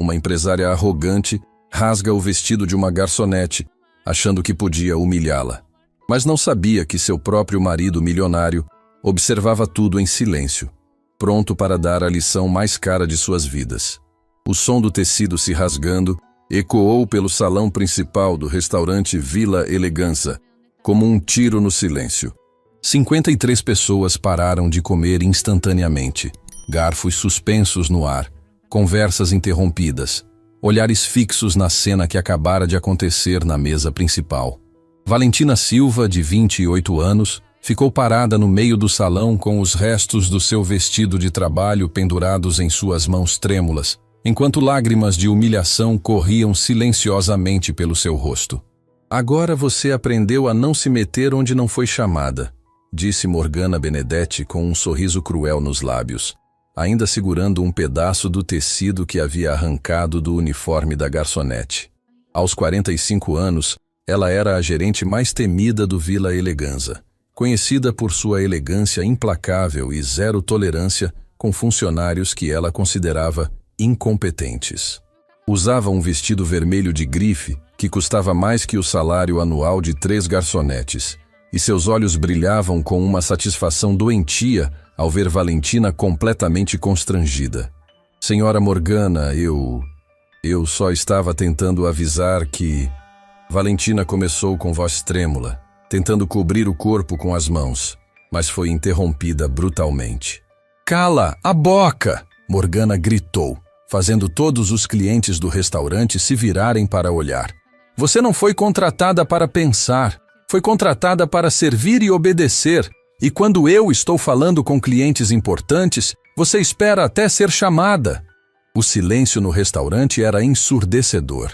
uma empresária arrogante, rasga o vestido de uma garçonete, achando que podia humilhá-la. Mas não sabia que seu próprio marido milionário observava tudo em silêncio, pronto para dar a lição mais cara de suas vidas. O som do tecido se rasgando ecoou pelo salão principal do restaurante Villa Eleganza, como um tiro no silêncio. 53 pessoas pararam de comer instantaneamente, garfos suspensos no ar, conversas interrompidas, olhares fixos na cena que acabara de acontecer na mesa principal. Valentina Silva, de 28 anos, ficou parada no meio do salão com os restos do seu vestido de trabalho pendurados em suas mãos trêmulas, enquanto lágrimas de humilhação corriam silenciosamente pelo seu rosto. "Agora você aprendeu a não se meter onde não foi chamada", disse Morgana Benedetti com um sorriso cruel nos lábios, ainda segurando um pedaço do tecido que havia arrancado do uniforme da garçonete. Aos 45 anos, ela era a gerente mais temida do Villa Eleganza, conhecida por sua elegância implacável e zero tolerância com funcionários que ela considerava incompetentes. Usava um vestido vermelho de grife que custava mais que o salário anual de 3 garçonetes, e seus olhos brilhavam com uma satisfação doentia ao ver Valentina completamente constrangida. "Senhora Morgana, eu só estava tentando avisar que..." Valentina começou com voz trêmula, tentando cobrir o corpo com as mãos, mas foi interrompida brutalmente. "Cala a boca!" Morgana gritou, fazendo todos os clientes do restaurante se virarem para olhar. "Você não foi contratada para pensar, foi contratada para servir e obedecer, e quando eu estou falando com clientes importantes, você espera até ser chamada." O silêncio no restaurante era ensurdecedor.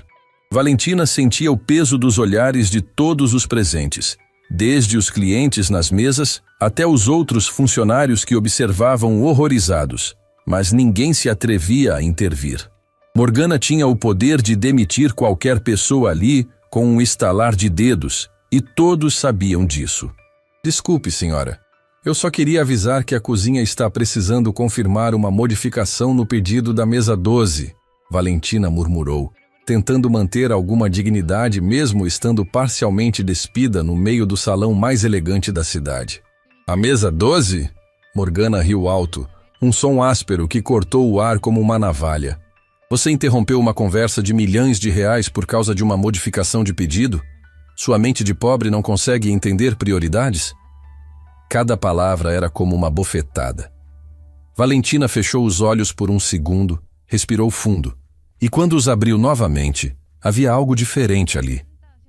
Valentina sentia o peso dos olhares de todos os presentes, desde os clientes nas mesas até os outros funcionários que observavam horrorizados, mas ninguém se atrevia a intervir. Morgana tinha o poder de demitir qualquer pessoa ali com um estalar de dedos, e todos sabiam disso. "Desculpe, senhora. Eu só queria avisar que a cozinha está precisando confirmar uma modificação no pedido da mesa 12, Valentina murmurou, tentando manter alguma dignidade mesmo estando parcialmente despida no meio do salão mais elegante da cidade. "A mesa 12? Morgana riu alto, um som áspero que cortou o ar como uma navalha. "Você interrompeu uma conversa de milhões de reais por causa de uma modificação de pedido? Sua mente de pobre não consegue entender prioridades?" Cada palavra era como uma bofetada. Valentina fechou os olhos por um segundo, respirou fundo, e quando os abriu novamente, havia algo diferente ali.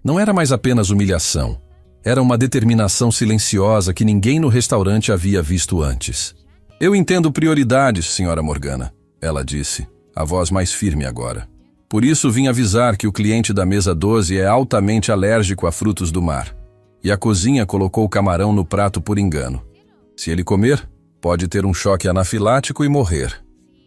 Não era mais apenas humilhação, era uma determinação silenciosa que ninguém no restaurante havia visto antes. "Eu entendo prioridades, senhora Morgana", ela disse, a voz mais firme agora. "Por isso vim avisar que o cliente da mesa 12 é altamente alérgico a frutos do mar. E a cozinha colocou o camarão no prato por engano. Se ele comer, pode ter um choque anafilático e morrer."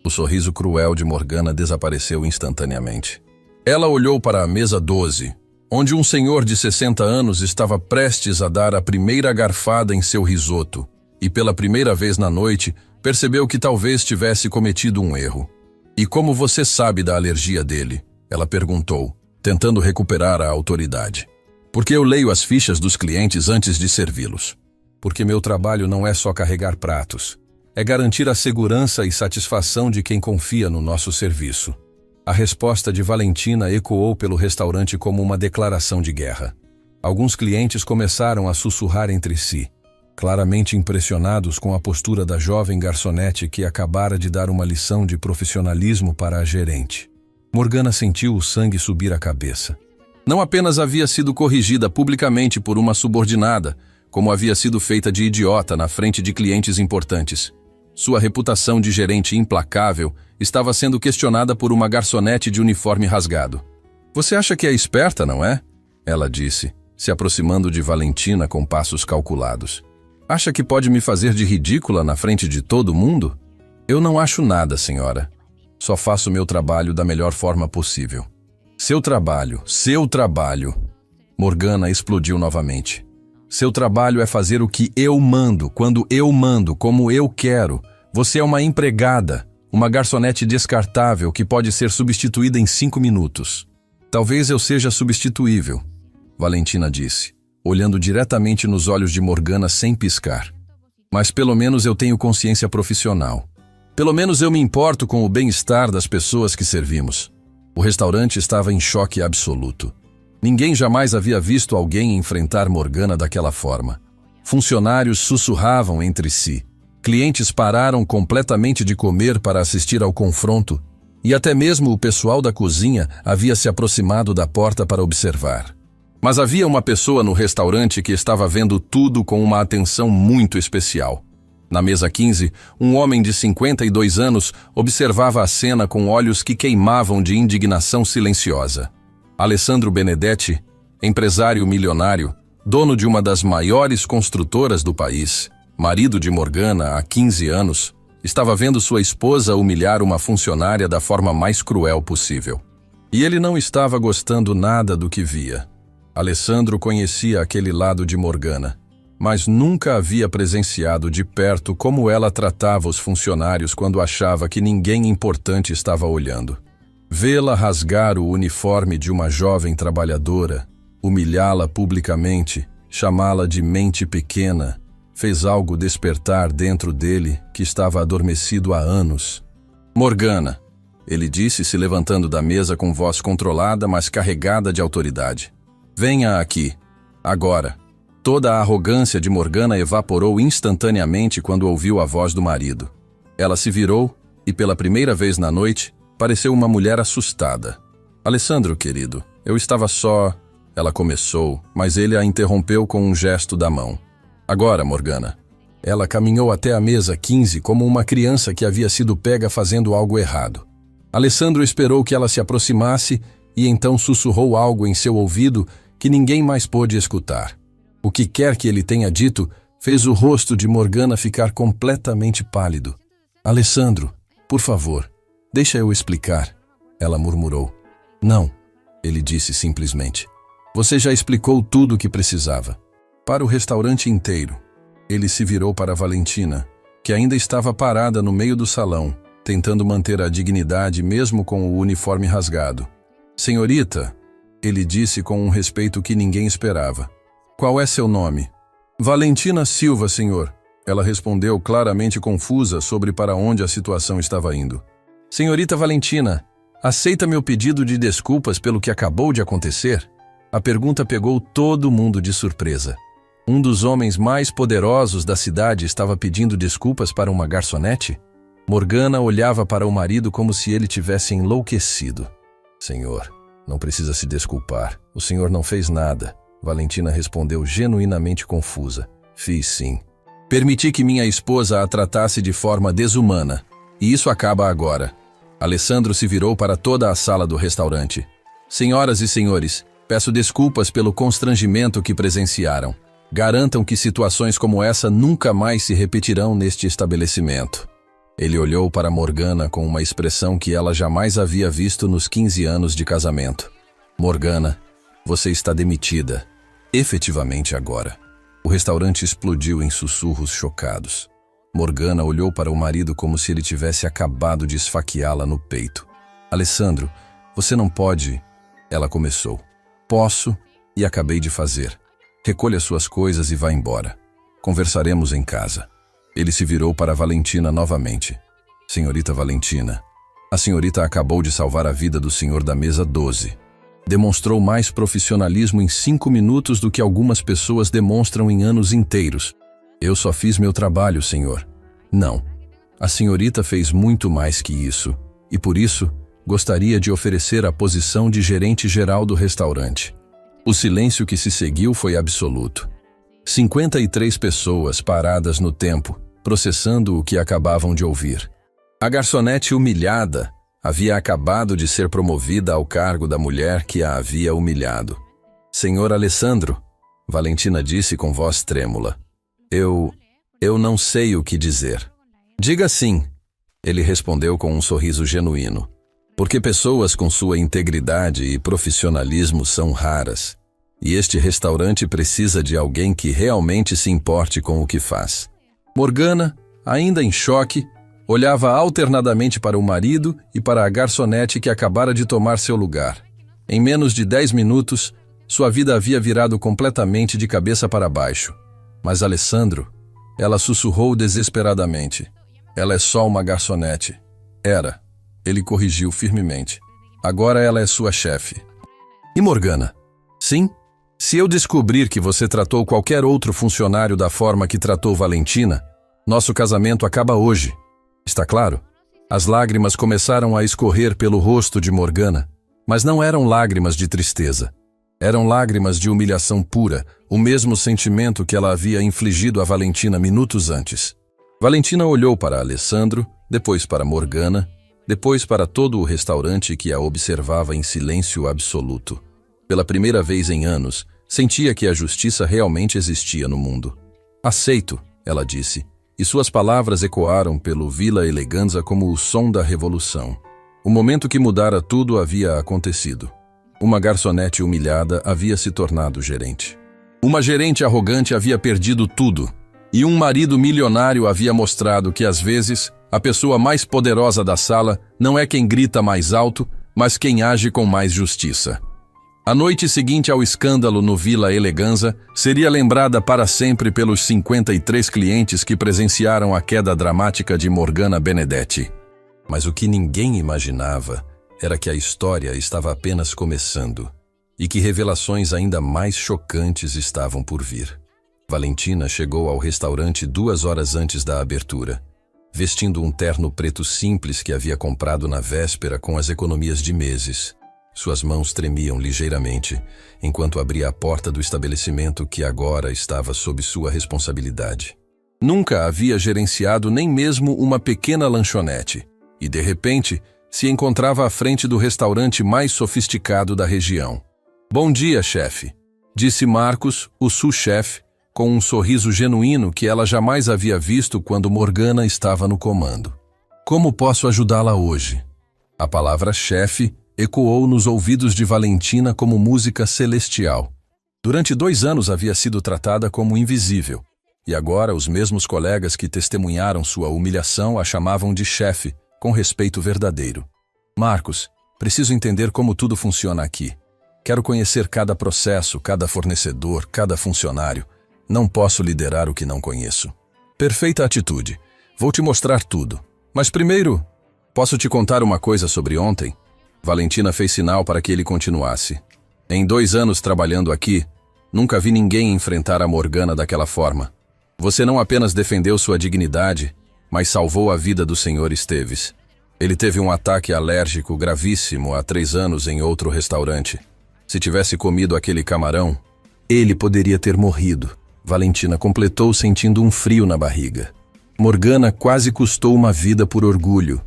O sorriso cruel de Morgana desapareceu instantaneamente. Ela olhou para a mesa 12, onde um senhor de 60 anos estava prestes a dar a primeira garfada em seu risoto, e pela primeira vez na noite percebeu que talvez tivesse cometido um erro. "E como você sabe da alergia dele?" ela perguntou, tentando recuperar a autoridade. "Porque eu leio as fichas dos clientes antes de servi-los. Porque meu trabalho não é só carregar pratos. É garantir a segurança e satisfação de quem confia no nosso serviço." A resposta de Valentina ecoou pelo restaurante como uma declaração de guerra. Alguns clientes começaram a sussurrar entre si, claramente impressionados com a postura da jovem garçonete que acabara de dar uma lição de profissionalismo para a gerente. Morgana sentiu o sangue subir à cabeça. Não apenas havia sido corrigida publicamente por uma subordinada, como havia sido feita de idiota na frente de clientes importantes. Sua reputação de gerente implacável estava sendo questionada por uma garçonete de uniforme rasgado. "Você acha que é esperta, não é?" ela disse, se aproximando de Valentina com passos calculados. "Acha que pode me fazer de ridícula na frente de todo mundo?" "Eu não acho nada, senhora. Só faço meu trabalho da melhor forma possível." Seu trabalho. Morgana explodiu novamente. "Seu trabalho é fazer o que eu mando, quando eu mando, como eu quero. Você é uma empregada. Uma garçonete descartável que pode ser substituída em 5 minutos. Talvez eu seja substituível, Valentina disse, olhando diretamente nos olhos de Morgana sem piscar. Mas pelo menos eu tenho consciência profissional. Pelo menos eu me importo com o bem-estar das pessoas que servimos. O restaurante estava em choque absoluto. Ninguém jamais havia visto alguém enfrentar Morgana daquela forma. Funcionários sussurravam entre si. Clientes pararam completamente de comer para assistir ao confronto, e até mesmo o pessoal da cozinha havia se aproximado da porta para observar. Mas havia uma pessoa no restaurante que estava vendo tudo com uma atenção muito especial. Na mesa 15, um homem de 52 anos observava a cena com olhos que queimavam de indignação silenciosa. Alessandro Benedetti, empresário milionário, dono de uma das maiores construtoras do país, marido de Morgana há 15 anos, estava vendo sua esposa humilhar uma funcionária da forma mais cruel possível. E ele não estava gostando nada do que via. Alessandro conhecia aquele lado de Morgana, mas nunca havia presenciado de perto como ela tratava os funcionários quando achava que ninguém importante estava olhando. Vê-la rasgar o uniforme de uma jovem trabalhadora, humilhá-la publicamente, chamá-la de mente pequena, fez algo despertar dentro dele que estava adormecido há anos. Morgana, ele disse, se levantando da mesa com voz controlada, mas carregada de autoridade. Venha aqui, agora. Toda a arrogância de Morgana evaporou instantaneamente quando ouviu a voz do marido. Ela se virou e, pela primeira vez na noite, pareceu uma mulher assustada. Alessandro, querido, eu estava só... Ela começou, mas ele a interrompeu com um gesto da mão. Agora, Morgana. Ela caminhou até a mesa 15 como uma criança que havia sido pega fazendo algo errado. Alessandro esperou que ela se aproximasse e então sussurrou algo em seu ouvido que ninguém mais pôde escutar. O que quer que ele tenha dito fez o rosto de Morgana ficar completamente pálido. Alessandro, por favor, deixa eu explicar, ela murmurou. Não, ele disse simplesmente. Você já explicou tudo o que precisava. Para o restaurante inteiro. Ele se virou para Valentina, que ainda estava parada no meio do salão, tentando manter a dignidade mesmo com o uniforme rasgado. Senhorita, ele disse com um respeito que ninguém esperava. Qual é seu nome? Valentina Silva, senhor. Ela respondeu claramente confusa sobre para onde a situação estava indo. Senhorita Valentina, aceita meu pedido de desculpas pelo que acabou de acontecer? A pergunta pegou todo mundo de surpresa. Um dos homens mais poderosos da cidade estava pedindo desculpas para uma garçonete? Morgana olhava para o marido como se ele tivesse enlouquecido. Senhor, não precisa se desculpar. O senhor não fez nada. Valentina respondeu genuinamente confusa. Fiz sim. Permiti que minha esposa a tratasse de forma desumana. E isso acaba agora. Alessandro se virou para toda a sala do restaurante. Senhoras e senhores, peço desculpas pelo constrangimento que presenciaram. Garantam que situações como essa nunca mais se repetirão neste estabelecimento. Ele olhou para Morgana com uma expressão que ela jamais havia visto nos 15 anos de casamento. Morgana, você está demitida. Efetivamente agora. O restaurante explodiu em sussurros chocados. Morgana olhou para o marido como se ele tivesse acabado de esfaqueá-la no peito. Alessandro, você não pode... Ela começou. Posso e acabei de fazer. Recolha suas coisas e vá embora. Conversaremos em casa. Ele se virou para Valentina novamente. Senhorita Valentina, a senhorita acabou de salvar a vida do senhor da mesa 12. Demonstrou mais profissionalismo em 5 minutos do que algumas pessoas demonstram em anos inteiros. Eu só fiz meu trabalho, senhor. Não. A senhorita fez muito mais que isso, e por isso gostaria de oferecer a posição de gerente geral do restaurante. O silêncio que se seguiu foi absoluto. 53 pessoas paradas no tempo, processando o que acabavam de ouvir. A garçonete humilhada havia acabado de ser promovida ao cargo da mulher que a havia humilhado. Senhor Alessandro, Valentina disse com voz trêmula. Eu não sei o que dizer. Diga sim, ele respondeu com um sorriso genuíno. Porque pessoas com sua integridade e profissionalismo são raras. E este restaurante precisa de alguém que realmente se importe com o que faz. Morgana, ainda em choque, Olhava alternadamente para o marido e para a garçonete que acabara de tomar seu lugar. Em menos de 10 minutos, sua vida havia virado completamente de cabeça para baixo. Mas Alessandro, ela sussurrou desesperadamente. Ela é só uma garçonete. Era. Ele corrigiu firmemente. Agora ela é sua chefe. E Morgana? Sim? Se eu descobrir que você tratou qualquer outro funcionário da forma que tratou Valentina, nosso casamento acaba hoje. Está claro? As lágrimas começaram a escorrer pelo rosto de Morgana, mas não eram lágrimas de tristeza. Eram lágrimas de humilhação pura, o mesmo sentimento que ela havia infligido a Valentina minutos antes. Valentina olhou para Alessandro, depois para Morgana, depois para todo o restaurante que a observava em silêncio absoluto. Pela primeira vez em anos, sentia que a justiça realmente existia no mundo. Aceito, ela disse, e suas palavras ecoaram pelo Villa Eleganza como o som da revolução. O momento que mudara tudo havia acontecido. Uma garçonete humilhada havia se tornado gerente. Uma gerente arrogante havia perdido tudo, e um marido milionário havia mostrado que, às vezes, a pessoa mais poderosa da sala não é quem grita mais alto, mas quem age com mais justiça. A noite seguinte ao escândalo no Villa Eleganza seria lembrada para sempre pelos 53 clientes que presenciaram a queda dramática de Morgana Benedetti. Mas o que ninguém imaginava era que a história estava apenas começando e que revelações ainda mais chocantes estavam por vir. Valentina chegou ao restaurante 2 horas antes da abertura, vestindo um terno preto simples que havia comprado na véspera com as economias de meses. Suas mãos tremiam ligeiramente, enquanto abria a porta do estabelecimento que agora estava sob sua responsabilidade. Nunca havia gerenciado nem mesmo uma pequena lanchonete, e de repente se encontrava à frente do restaurante mais sofisticado da região. "Bom dia, chefe", disse Marcos, o sous-chefe, com um sorriso genuíno que ela jamais havia visto quando Morgana estava no comando. "Como posso ajudá-la hoje?" A palavra chefe ecoou nos ouvidos de Valentina como música celestial. Durante 2 anos havia sido tratada como invisível, e agora os mesmos colegas que testemunharam sua humilhação a chamavam de chefe, com respeito verdadeiro. "Marcos, preciso entender como tudo funciona aqui. Quero conhecer cada processo, cada fornecedor, cada funcionário. Não posso liderar o que não conheço." "Perfeita atitude. Vou te mostrar tudo. Mas primeiro, posso te contar uma coisa sobre ontem?" Valentina fez sinal para que ele continuasse. "Em 2 anos trabalhando aqui, nunca vi ninguém enfrentar a Morgana daquela forma. Você não apenas defendeu sua dignidade, mas salvou a vida do Sr. Esteves. Ele teve um ataque alérgico gravíssimo há 3 anos em outro restaurante. Se tivesse comido aquele camarão, ele poderia ter morrido." Valentina completou sentindo um frio na barriga. "Morgana quase custou uma vida por orgulho."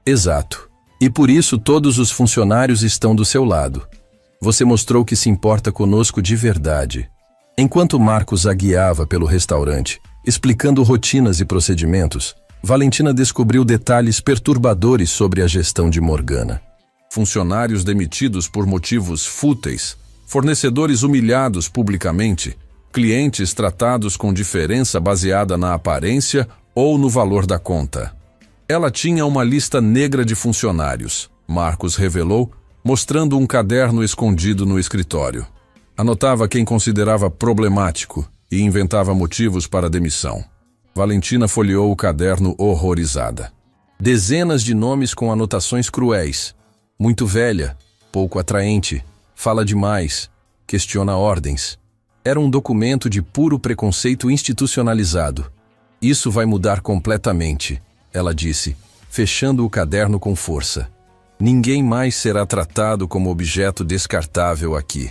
"Exato. E por isso todos os funcionários estão do seu lado. Você mostrou que se importa conosco de verdade." Enquanto Marcos a guiava pelo restaurante, explicando rotinas e procedimentos, Valentina descobriu detalhes perturbadores sobre a gestão de Morgana. Funcionários demitidos por motivos fúteis, fornecedores humilhados publicamente, clientes tratados com diferença baseada na aparência ou no valor da conta. Ela tinha uma lista negra de funcionários, Marcos revelou, mostrando um caderno escondido no escritório. Anotava quem considerava problemático e inventava motivos para a demissão. Valentina folheou o caderno horrorizada. Dezenas de nomes com anotações cruéis. Muito velha, pouco atraente, fala demais, questiona ordens. Era um documento de puro preconceito institucionalizado. "Isso vai mudar completamente", ela disse, fechando o caderno com força. "Ninguém mais será tratado como objeto descartável aqui."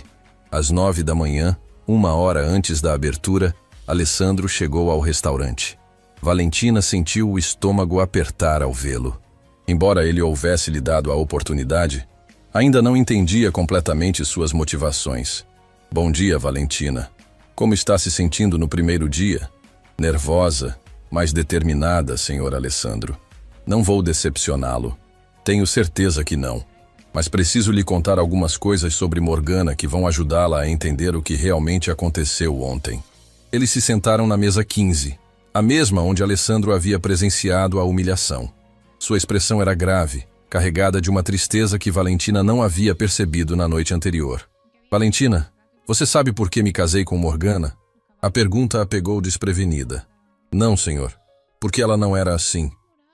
Às 9 da manhã, 1 hora antes da abertura, Alessandro chegou ao restaurante. Valentina sentiu o estômago apertar ao vê-lo. Embora ele houvesse lhe dado a oportunidade, ainda não entendia completamente suas motivações. "Bom dia, Valentina. Como está se sentindo no primeiro dia?" "Nervosa, mas determinada, Sr. Alessandro. Não vou decepcioná-lo. Tenho certeza que não. Mas preciso lhe contar algumas coisas sobre Morgana que vão ajudá-la a entender o que realmente aconteceu ontem." Eles se sentaram na mesa 15. A mesma onde Alessandro havia presenciado a humilhação. Sua expressão era grave, carregada de uma tristeza que Valentina não havia percebido na noite anterior. Valentina, você sabe por que me casei com Morgana? A pergunta a pegou desprevenida. Não, senhor, porque ela não era assim.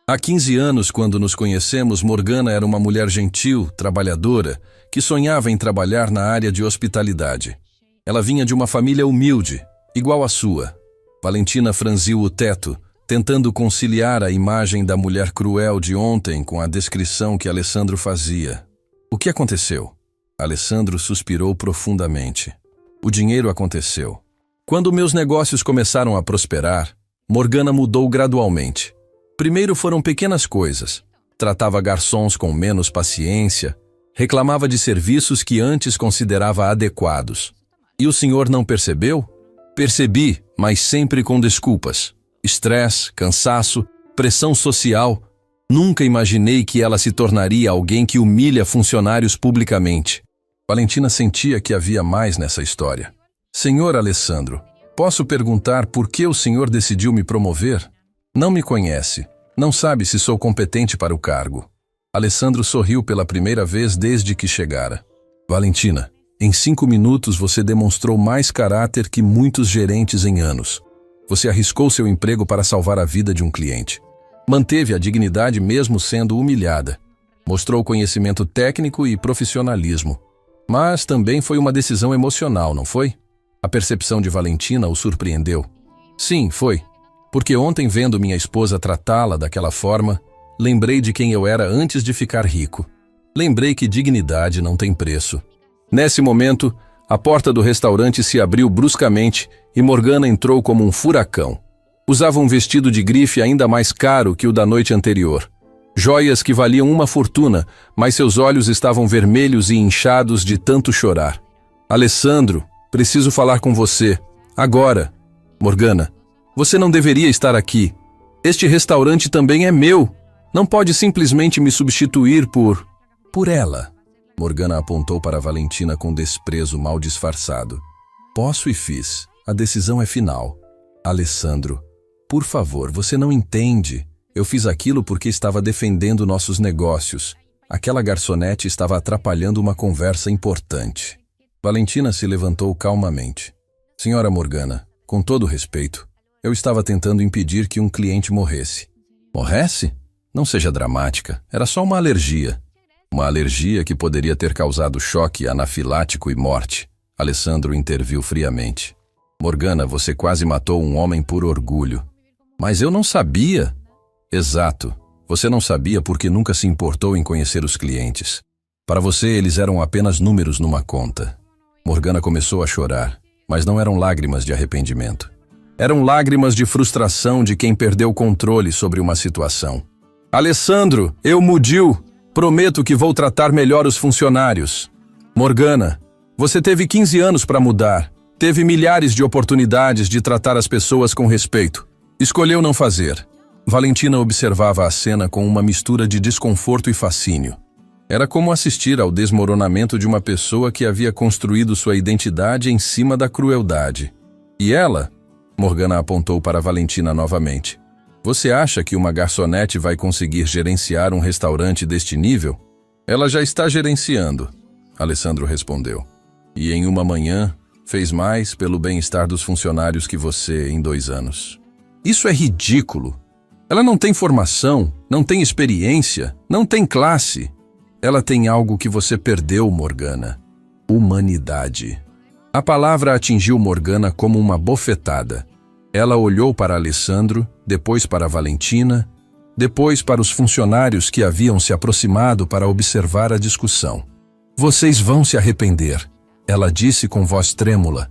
Há 15 anos, quando nos conhecemos, Morgana era uma mulher gentil, trabalhadora, que sonhava em trabalhar na área de hospitalidade. Ela vinha de uma família humilde, igual à sua. Valentina franziu o teto, tentando conciliar a imagem da mulher cruel de ontem com a descrição que Alessandro fazia. O que aconteceu? Alessandro suspirou profundamente. O dinheiro aconteceu. Quando meus negócios começaram a prosperar, Morgana mudou gradualmente. Primeiro foram pequenas coisas. Tratava garçons com menos paciência, reclamava de serviços que antes considerava adequados. E o senhor não percebeu? Percebi, mas sempre com desculpas. Estresse, cansaço, pressão social. Nunca imaginei que ela se tornaria alguém que humilha funcionários publicamente. Valentina sentia que havia mais nessa história. Senhor Alessandro, posso perguntar por que o senhor decidiu me promover? Não me conhece. Não sabe se sou competente para o cargo. Alessandro sorriu pela primeira vez desde que chegara. Valentina, em 5 minutos você demonstrou mais caráter que muitos gerentes em anos. Você arriscou seu emprego para salvar a vida de um cliente. Manteve a dignidade mesmo sendo humilhada. Mostrou conhecimento técnico e profissionalismo. Mas também foi uma decisão emocional, não foi? A percepção de Valentina o surpreendeu. Sim, foi. Porque ontem, vendo minha esposa tratá-la daquela forma, lembrei de quem eu era antes de ficar rico. Lembrei que dignidade não tem preço. Nesse momento, a porta do restaurante se abriu bruscamente e Morgana entrou como um furacão. Usava um vestido de grife ainda mais caro que o da noite anterior. Joias que valiam uma fortuna, mas seus olhos estavam vermelhos e inchados de tanto chorar. Alessandro, preciso falar com você. Agora. Morgana, você não deveria estar aqui. Este restaurante também é meu. Não pode simplesmente me substituir por ela. Morgana apontou para Valentina com desprezo mal disfarçado. Posso e fiz. A decisão é final. Alessandro, por favor, você não entende. Eu fiz aquilo porque estava defendendo nossos negócios. Aquela garçonete estava atrapalhando uma conversa importante. Valentina se levantou calmamente. Senhora Morgana, com todo respeito, eu estava tentando impedir que um cliente morresse. Morresse? Não seja dramática. Era só uma alergia. Uma alergia que poderia ter causado choque anafilático e morte. Alessandro interviu friamente. Morgana, você quase matou um homem por orgulho. Mas eu não sabia. Exato. Você não sabia porque nunca se importou em conhecer os clientes. Para você, eles eram apenas números numa conta. Morgana começou a chorar, mas não eram lágrimas de arrependimento. Eram lágrimas de frustração de quem perdeu o controle sobre uma situação. Alessandro, eu mudei. Prometo que vou tratar melhor os funcionários. Morgana, você teve 15 anos para mudar. Teve milhares de oportunidades de tratar as pessoas com respeito. Escolheu não fazer. Valentina observava a cena com uma mistura de desconforto e fascínio. Era como assistir ao desmoronamento de uma pessoa que havia construído sua identidade em cima da crueldade. E ela? Morgana apontou para Valentina novamente. Você acha que uma garçonete vai conseguir gerenciar um restaurante deste nível? Ela já está gerenciando, Alessandro respondeu. E em uma manhã, fez mais pelo bem-estar dos funcionários que você em 2 anos. Isso é ridículo. Ela não tem formação, não tem experiência, não tem classe. Ela tem algo que você perdeu, Morgana. Humanidade. A palavra atingiu Morgana como uma bofetada. Ela olhou para Alessandro, depois para Valentina, depois para os funcionários que haviam se aproximado para observar a discussão. Vocês vão se arrepender, ela disse com voz trêmula.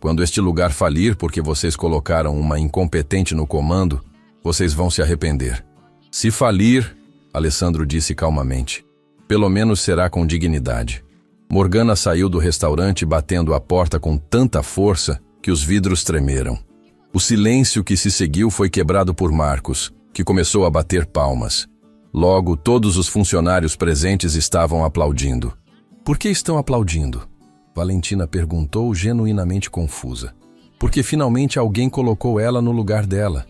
Quando este lugar falir porque vocês colocaram uma incompetente no comando, vocês vão se arrepender. Se falir, Alessandro disse calmamente, pelo menos será com dignidade. Morgana saiu do restaurante batendo a porta com tanta força que os vidros tremeram. O silêncio que se seguiu foi quebrado por Marcos, que começou a bater palmas. Logo, todos os funcionários presentes estavam aplaudindo. Por que estão aplaudindo? Valentina perguntou, genuinamente confusa. Porque finalmente alguém colocou ela no lugar dela.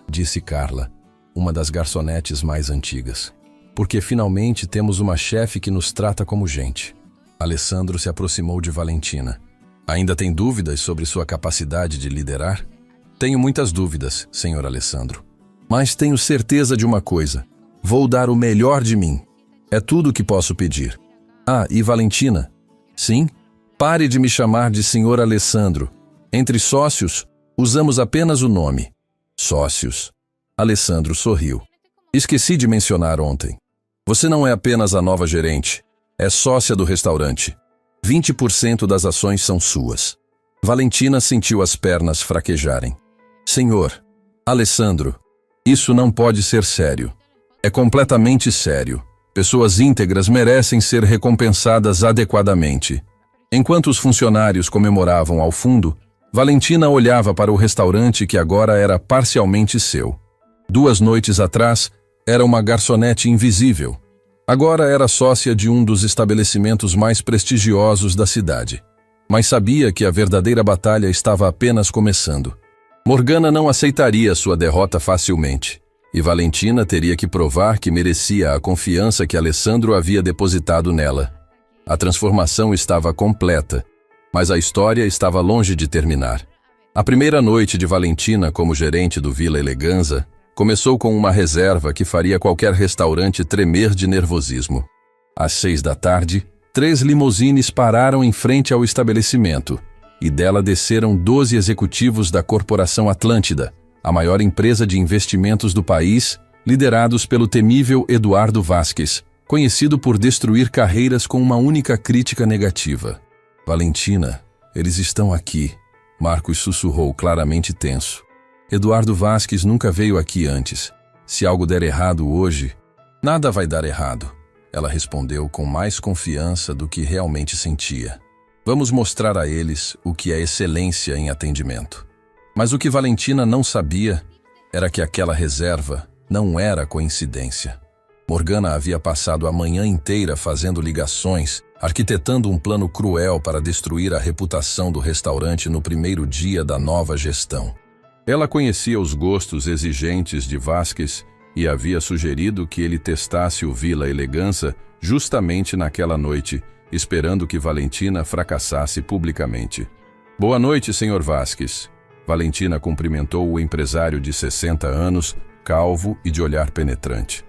disse Carla, uma das garçonetes mais antigas. Porque finalmente temos uma chefe que nos trata como gente. Alessandro se aproximou de Valentina. Ainda tem dúvidas sobre sua capacidade de liderar? Tenho muitas dúvidas, senhor Alessandro. Mas tenho certeza de uma coisa. Vou dar o melhor de mim. É tudo o que posso pedir. Ah, e Valentina? Sim? Pare de me chamar de senhor Alessandro. Entre sócios, usamos apenas o nome. Sócios. Alessandro sorriu. Esqueci de mencionar ontem. Você não é apenas a nova gerente. É sócia do restaurante. 20% das ações são suas. Valentina sentiu as pernas fraquejarem. Senhor, Alessandro, isso não pode ser sério. É completamente sério. Pessoas íntegras merecem ser recompensadas adequadamente. Enquanto os funcionários comemoravam ao fundo, Valentina olhava para o restaurante que agora era parcialmente seu. 2 noites atrás, era uma garçonete invisível. Agora era sócia de um dos estabelecimentos mais prestigiosos da cidade. Mas sabia que a verdadeira batalha estava apenas começando. Morgana não aceitaria sua derrota facilmente. E Valentina teria que provar que merecia a confiança que Alessandro havia depositado nela. A transformação estava completa, mas a história estava longe de terminar. A primeira noite de Valentina como gerente do Villa Eleganza começou com uma reserva que faria qualquer restaurante tremer de nervosismo. Às 6 da tarde, 3 limousines pararam em frente ao estabelecimento, e dela desceram 12 executivos da Corporação Atlântida, a maior empresa de investimentos do país, liderados pelo temível Eduardo Vasquez, conhecido por destruir carreiras com uma única crítica negativa. Valentina, eles estão aqui, Marcos sussurrou claramente tenso. Eduardo Vasquez nunca veio aqui antes. Se algo der errado hoje, nada vai dar errado. Ela respondeu com mais confiança do que realmente sentia. Vamos mostrar a eles o que é excelência em atendimento. Mas o que Valentina não sabia era que aquela reserva não era coincidência. Morgana havia passado a manhã inteira fazendo ligações, arquitetando um plano cruel para destruir a reputação do restaurante no primeiro dia da nova gestão. Ela conhecia os gostos exigentes de Vasquez e havia sugerido que ele testasse o Villa Eleganza justamente naquela noite, esperando que Valentina fracassasse publicamente. Boa noite, senhor Vasquez. Valentina cumprimentou o empresário de 60 anos, calvo e de olhar penetrante.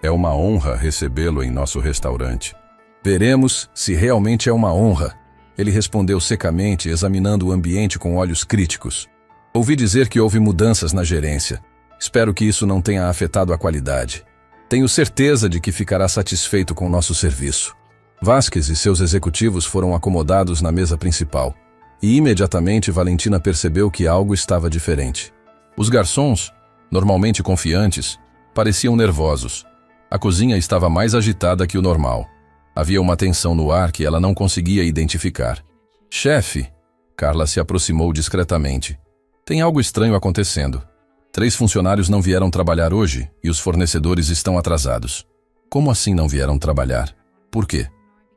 É uma honra recebê-lo em nosso restaurante. Veremos se realmente é uma honra, ele respondeu secamente, examinando o ambiente com olhos críticos. Ouvi dizer que houve mudanças na gerência. Espero que isso não tenha afetado a qualidade. Tenho certeza de que ficará satisfeito com nosso serviço. Vasquez e seus executivos foram acomodados na mesa principal. E imediatamente Valentina percebeu que algo estava diferente. Os garçons, normalmente confiantes, pareciam nervosos. A cozinha estava mais agitada que o normal. Havia uma tensão no ar que ela não conseguia identificar. Chefe, Carla se aproximou discretamente. Tem algo estranho acontecendo. 3 funcionários não vieram trabalhar hoje e os fornecedores estão atrasados. Como assim não vieram trabalhar? Por quê?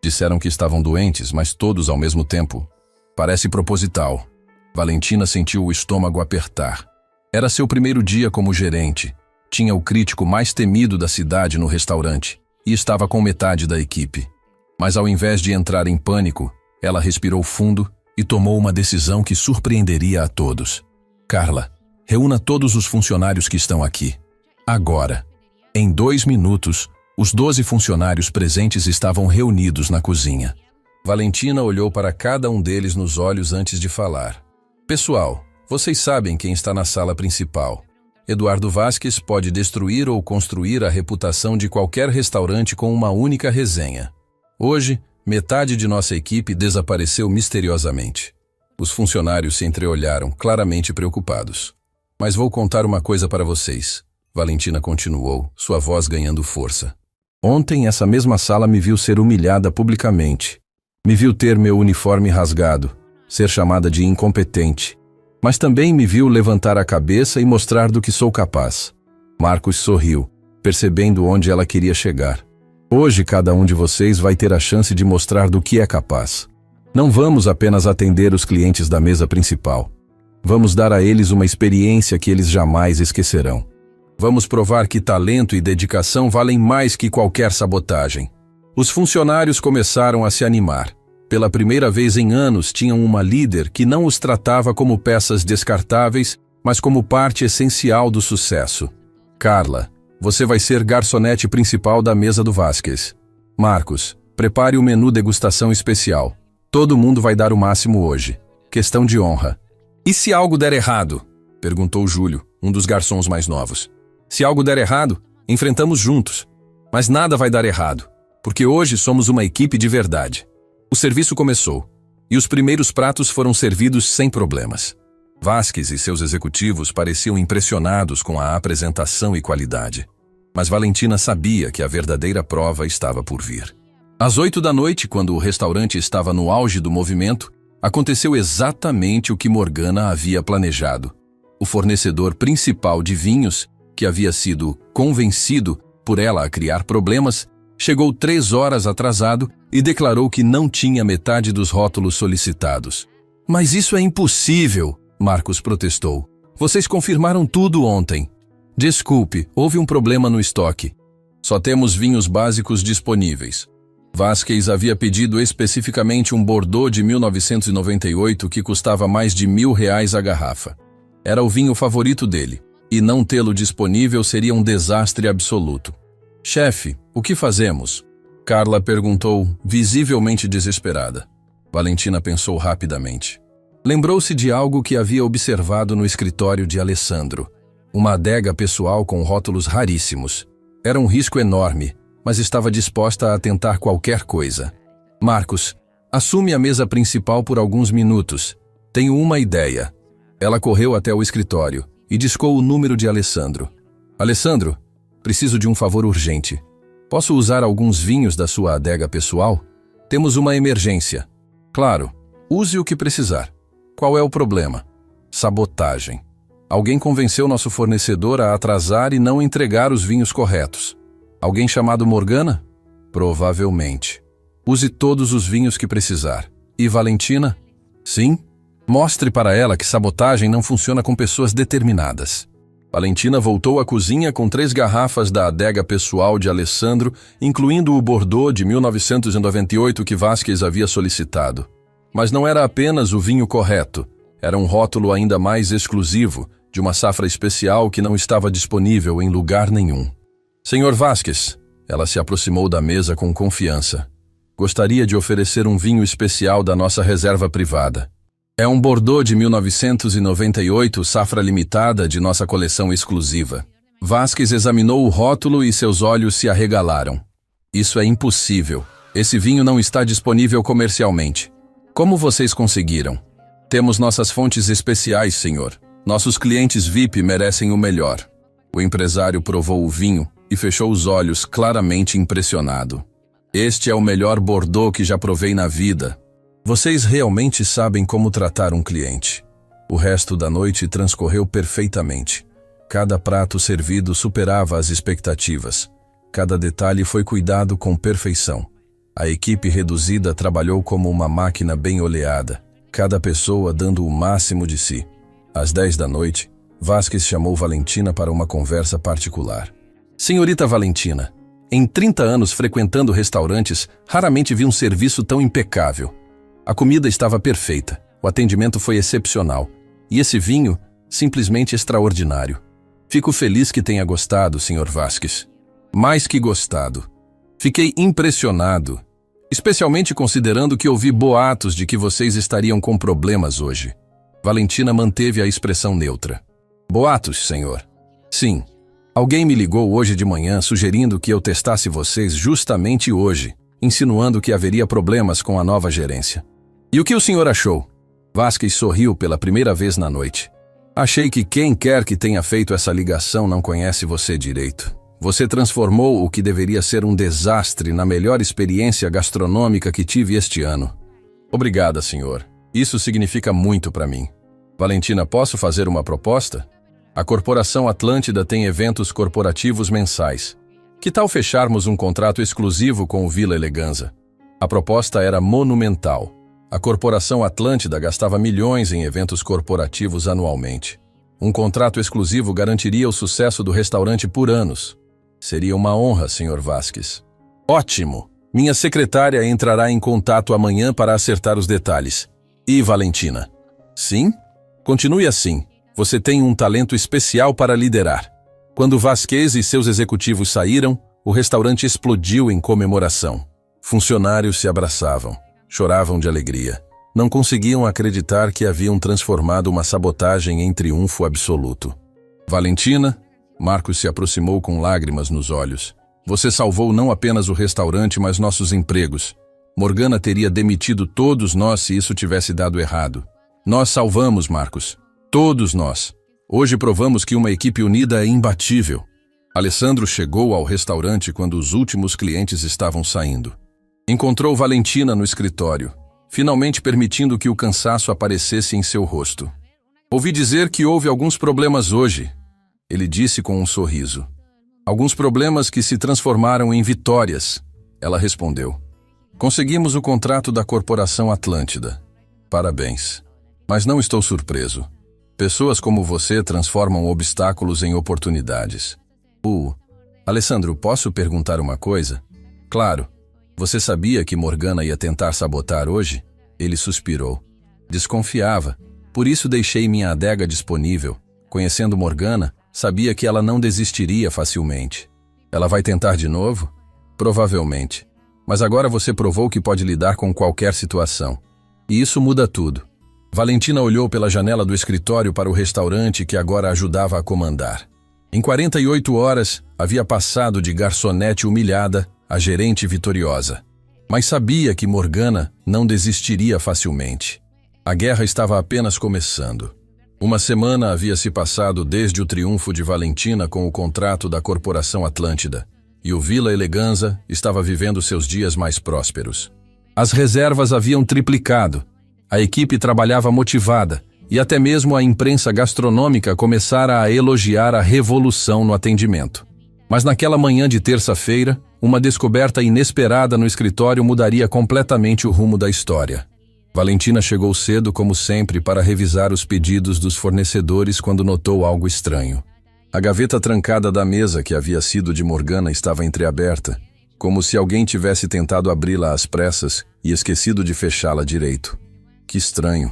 Disseram que estavam doentes, mas todos ao mesmo tempo. Parece proposital. Valentina sentiu o estômago apertar. Era seu primeiro dia como gerente. Tinha o crítico mais temido da cidade no restaurante e estava com metade da equipe. Mas ao invés de entrar em pânico, ela respirou fundo e tomou uma decisão que surpreenderia a todos. Carla, reúna todos os funcionários que estão aqui. Agora. Em 2 minutos, os 12 funcionários presentes estavam reunidos na cozinha. Valentina olhou para cada um deles nos olhos antes de falar. Pessoal, vocês sabem quem está na sala principal. Eduardo Vasquez pode destruir ou construir a reputação de qualquer restaurante com uma única resenha. Hoje, metade de nossa equipe desapareceu misteriosamente. Os funcionários se entreolharam, claramente preocupados. Mas vou contar uma coisa para vocês. Valentina continuou, sua voz ganhando força. Ontem, essa mesma sala me viu ser humilhada publicamente. Me viu ter meu uniforme rasgado, ser chamada de incompetente. Mas também me viu levantar a cabeça e mostrar do que sou capaz. Marcos sorriu, percebendo onde ela queria chegar. Hoje cada um de vocês vai ter a chance de mostrar do que é capaz. Não vamos apenas atender os clientes da mesa principal. Vamos dar a eles uma experiência que eles jamais esquecerão. Vamos provar que talento e dedicação valem mais que qualquer sabotagem. Os funcionários começaram a se animar. Pela primeira vez em anos, tinham uma líder que não os tratava como peças descartáveis, mas como parte essencial do sucesso. Carla, você vai ser garçonete principal da mesa do Vasquez. Marcos, prepare o menu degustação especial. Todo mundo vai dar o máximo hoje. Questão de honra. E se algo der errado? Perguntou Júlio, um dos garçons mais novos. Se algo der errado, enfrentamos juntos. Mas nada vai dar errado, porque hoje somos uma equipe de verdade. O serviço começou, e os primeiros pratos foram servidos sem problemas. Vasquez e seus executivos pareciam impressionados com a apresentação e qualidade. Mas Valentina sabia que a verdadeira prova estava por vir. Às 8 da noite, quando o restaurante estava no auge do movimento, aconteceu exatamente o que Morgana havia planejado. O fornecedor principal de vinhos, que havia sido convencido por ela a criar problemas, chegou 3 horas atrasado e declarou que não tinha metade dos rótulos solicitados. Mas isso é impossível, Marcos protestou. Vocês confirmaram tudo ontem. Desculpe, houve um problema no estoque. Só temos vinhos básicos disponíveis. Vasquez havia pedido especificamente um Bordeaux de 1998 que custava mais de R$1.000 a garrafa. Era o vinho favorito dele, e não tê-lo disponível seria um desastre absoluto. Chefe, o que fazemos? Carla perguntou, visivelmente desesperada. Valentina pensou rapidamente. Lembrou-se de algo que havia observado no escritório de Alessandro. Uma adega pessoal com rótulos raríssimos. Era um risco enorme, mas estava disposta a tentar qualquer coisa. Marcos, assume a mesa principal por alguns minutos. Tenho uma ideia. Ela correu até o escritório e discou o número de Alessandro. Alessandro, preciso de um favor urgente. Posso usar alguns vinhos da sua adega pessoal? Temos uma emergência. Claro, use o que precisar. Qual é o problema? Sabotagem. Alguém convenceu nosso fornecedor a atrasar e não entregar os vinhos corretos. Alguém chamado Morgana? Provavelmente. Use todos os vinhos que precisar. E Valentina? Sim. Mostre para ela que sabotagem não funciona com pessoas determinadas. Valentina voltou à cozinha com 3 garrafas da adega pessoal de Alessandro, incluindo o Bordeaux de 1998 que Vasquez havia solicitado. Mas não era apenas o vinho correto, era um rótulo ainda mais exclusivo, de uma safra especial que não estava disponível em lugar nenhum. Senhor Vasquez, ela se aproximou da mesa com confiança. Gostaria de oferecer um vinho especial da nossa reserva privada. É um Bordeaux de 1998, safra limitada de nossa coleção exclusiva. Vasquez examinou o rótulo e seus olhos se arregalaram. Isso é impossível. Esse vinho não está disponível comercialmente. Como vocês conseguiram? Temos nossas fontes especiais, senhor. Nossos clientes VIP merecem o melhor. O empresário provou o vinho e fechou os olhos, claramente impressionado. Este é o melhor Bordeaux que já provei na vida. Vocês realmente sabem como tratar um cliente. O resto da noite transcorreu perfeitamente. Cada prato servido superava as expectativas. Cada detalhe foi cuidado com perfeição. A equipe reduzida trabalhou como uma máquina bem oleada, cada pessoa dando o máximo de si. Às 10 da noite, Vasquez chamou Valentina para uma conversa particular. Senhorita Valentina, em 30 anos frequentando restaurantes, raramente vi um serviço tão impecável. A comida estava perfeita, o atendimento foi excepcional, e esse vinho, simplesmente extraordinário. Fico feliz que tenha gostado, Sr. Vasquez. Mais que gostado. Fiquei impressionado, especialmente considerando que ouvi boatos de que vocês estariam com problemas hoje. Valentina manteve a expressão neutra. Boatos, senhor? Sim. Alguém me ligou hoje de manhã sugerindo que eu testasse vocês justamente hoje, insinuando que haveria problemas com a nova gerência. E o que o senhor achou? Vasquez sorriu pela primeira vez na noite. Achei que quem quer que tenha feito essa ligação não conhece você direito. Você transformou o que deveria ser um desastre na melhor experiência gastronômica que tive este ano. Obrigada, senhor. Isso significa muito para mim. Valentina, posso fazer uma proposta? A Corporação Atlântida tem eventos corporativos mensais. Que tal fecharmos um contrato exclusivo com o Vila Eleganza? A proposta era monumental. A Corporação Atlântida gastava milhões em eventos corporativos anualmente. Um contrato exclusivo garantiria o sucesso do restaurante por anos. Seria uma honra, Sr. Vasquez. Ótimo! Minha secretária entrará em contato amanhã para acertar os detalhes. E Valentina? Sim? Continue assim. Você tem um talento especial para liderar. Quando Vasquez e seus executivos saíram, o restaurante explodiu em comemoração. Funcionários se abraçavam, choravam de alegria. Não conseguiam acreditar que haviam transformado uma sabotagem em triunfo absoluto. Valentina, Marcos se aproximou com lágrimas nos olhos. Você salvou não apenas o restaurante, mas nossos empregos. Morgana teria demitido todos nós se isso tivesse dado errado. Nós salvamos, Marcos. Todos nós. Hoje provamos que uma equipe unida é imbatível. Alessandro chegou ao restaurante quando os últimos clientes estavam saindo. Encontrou Valentina no escritório, finalmente permitindo que o cansaço aparecesse em seu rosto. Ouvi dizer que houve alguns problemas hoje, ele disse com um sorriso. Alguns problemas que se transformaram em vitórias, ela respondeu. Conseguimos o contrato da Corporação Atlântida. Parabéns. Mas não estou surpreso. Pessoas como você transformam obstáculos em oportunidades. Alessandro, posso perguntar uma coisa? Claro. Você sabia que Morgana ia tentar sabotar hoje? Ele suspirou. Desconfiava. Por isso deixei minha adega disponível. Conhecendo Morgana, sabia que ela não desistiria facilmente. Ela vai tentar de novo? Provavelmente. Mas agora você provou que pode lidar com qualquer situação. E isso muda tudo. Valentina olhou pela janela do escritório para o restaurante que agora ajudava a comandar. Em 48 horas, havia passado de garçonete humilhada a gerente vitoriosa. Mas sabia que Morgana não desistiria facilmente. A guerra estava apenas começando. Uma semana havia se passado desde o triunfo de Valentina com o contrato da Corporação Atlântida, e o Vila Eleganza estava vivendo seus dias mais prósperos. As reservas haviam triplicado, a equipe trabalhava motivada, e até mesmo a imprensa gastronômica começara a elogiar a revolução no atendimento. Mas naquela manhã de terça-feira, uma descoberta inesperada no escritório mudaria completamente o rumo da história. Valentina chegou cedo, como sempre, para revisar os pedidos dos fornecedores quando notou algo estranho. A gaveta trancada da mesa que havia sido de Morgana estava entreaberta, como se alguém tivesse tentado abri-la às pressas e esquecido de fechá-la direito. Que estranho,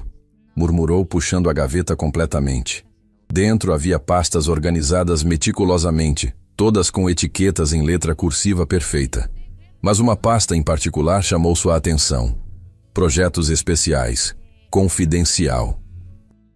murmurou, puxando a gaveta completamente. Dentro havia pastas organizadas meticulosamente, todas com etiquetas em letra cursiva perfeita. Mas uma pasta em particular chamou sua atenção. Projetos especiais. Confidencial.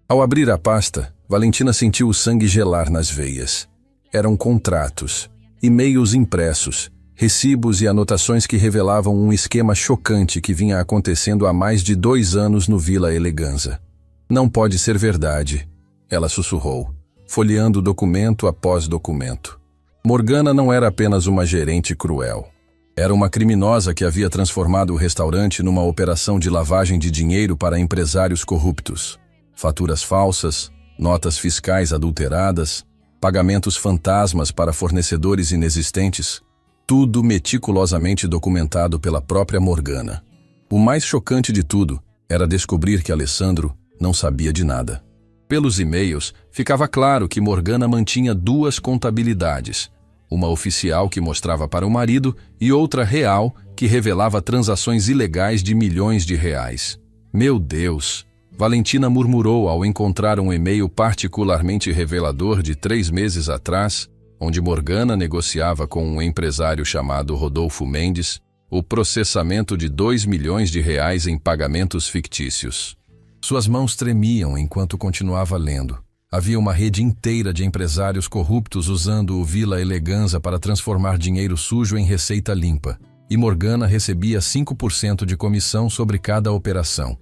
Ao abrir a pasta, Valentina sentiu o sangue gelar nas veias. Eram contratos, e-mails impressos, recibos e anotações que revelavam um esquema chocante que vinha acontecendo há mais de 2 anos no Vila Eleganza. Não pode ser verdade, ela sussurrou, folheando documento após documento. Morgana não era apenas uma gerente cruel. Era uma criminosa que havia transformado o restaurante numa operação de lavagem de dinheiro para empresários corruptos. Faturas falsas, notas fiscais adulteradas, pagamentos fantasmas para fornecedores inexistentes, tudo meticulosamente documentado pela própria Morgana. O mais chocante de tudo era descobrir que Alessandro não sabia de nada. Pelos e-mails, ficava claro que Morgana mantinha 2 contabilidades, uma oficial que mostrava para o marido e outra real que revelava transações ilegais de milhões de reais. Meu Deus! Valentina murmurou ao encontrar um e-mail particularmente revelador de 3 meses atrás, onde Morgana negociava com um empresário chamado Rodolfo Mendes o processamento de 2 milhões de reais em pagamentos fictícios. Suas mãos tremiam enquanto continuava lendo. Havia uma rede inteira de empresários corruptos usando o Vila Eleganza para transformar dinheiro sujo em receita limpa, e Morgana recebia 5% de comissão sobre cada operação.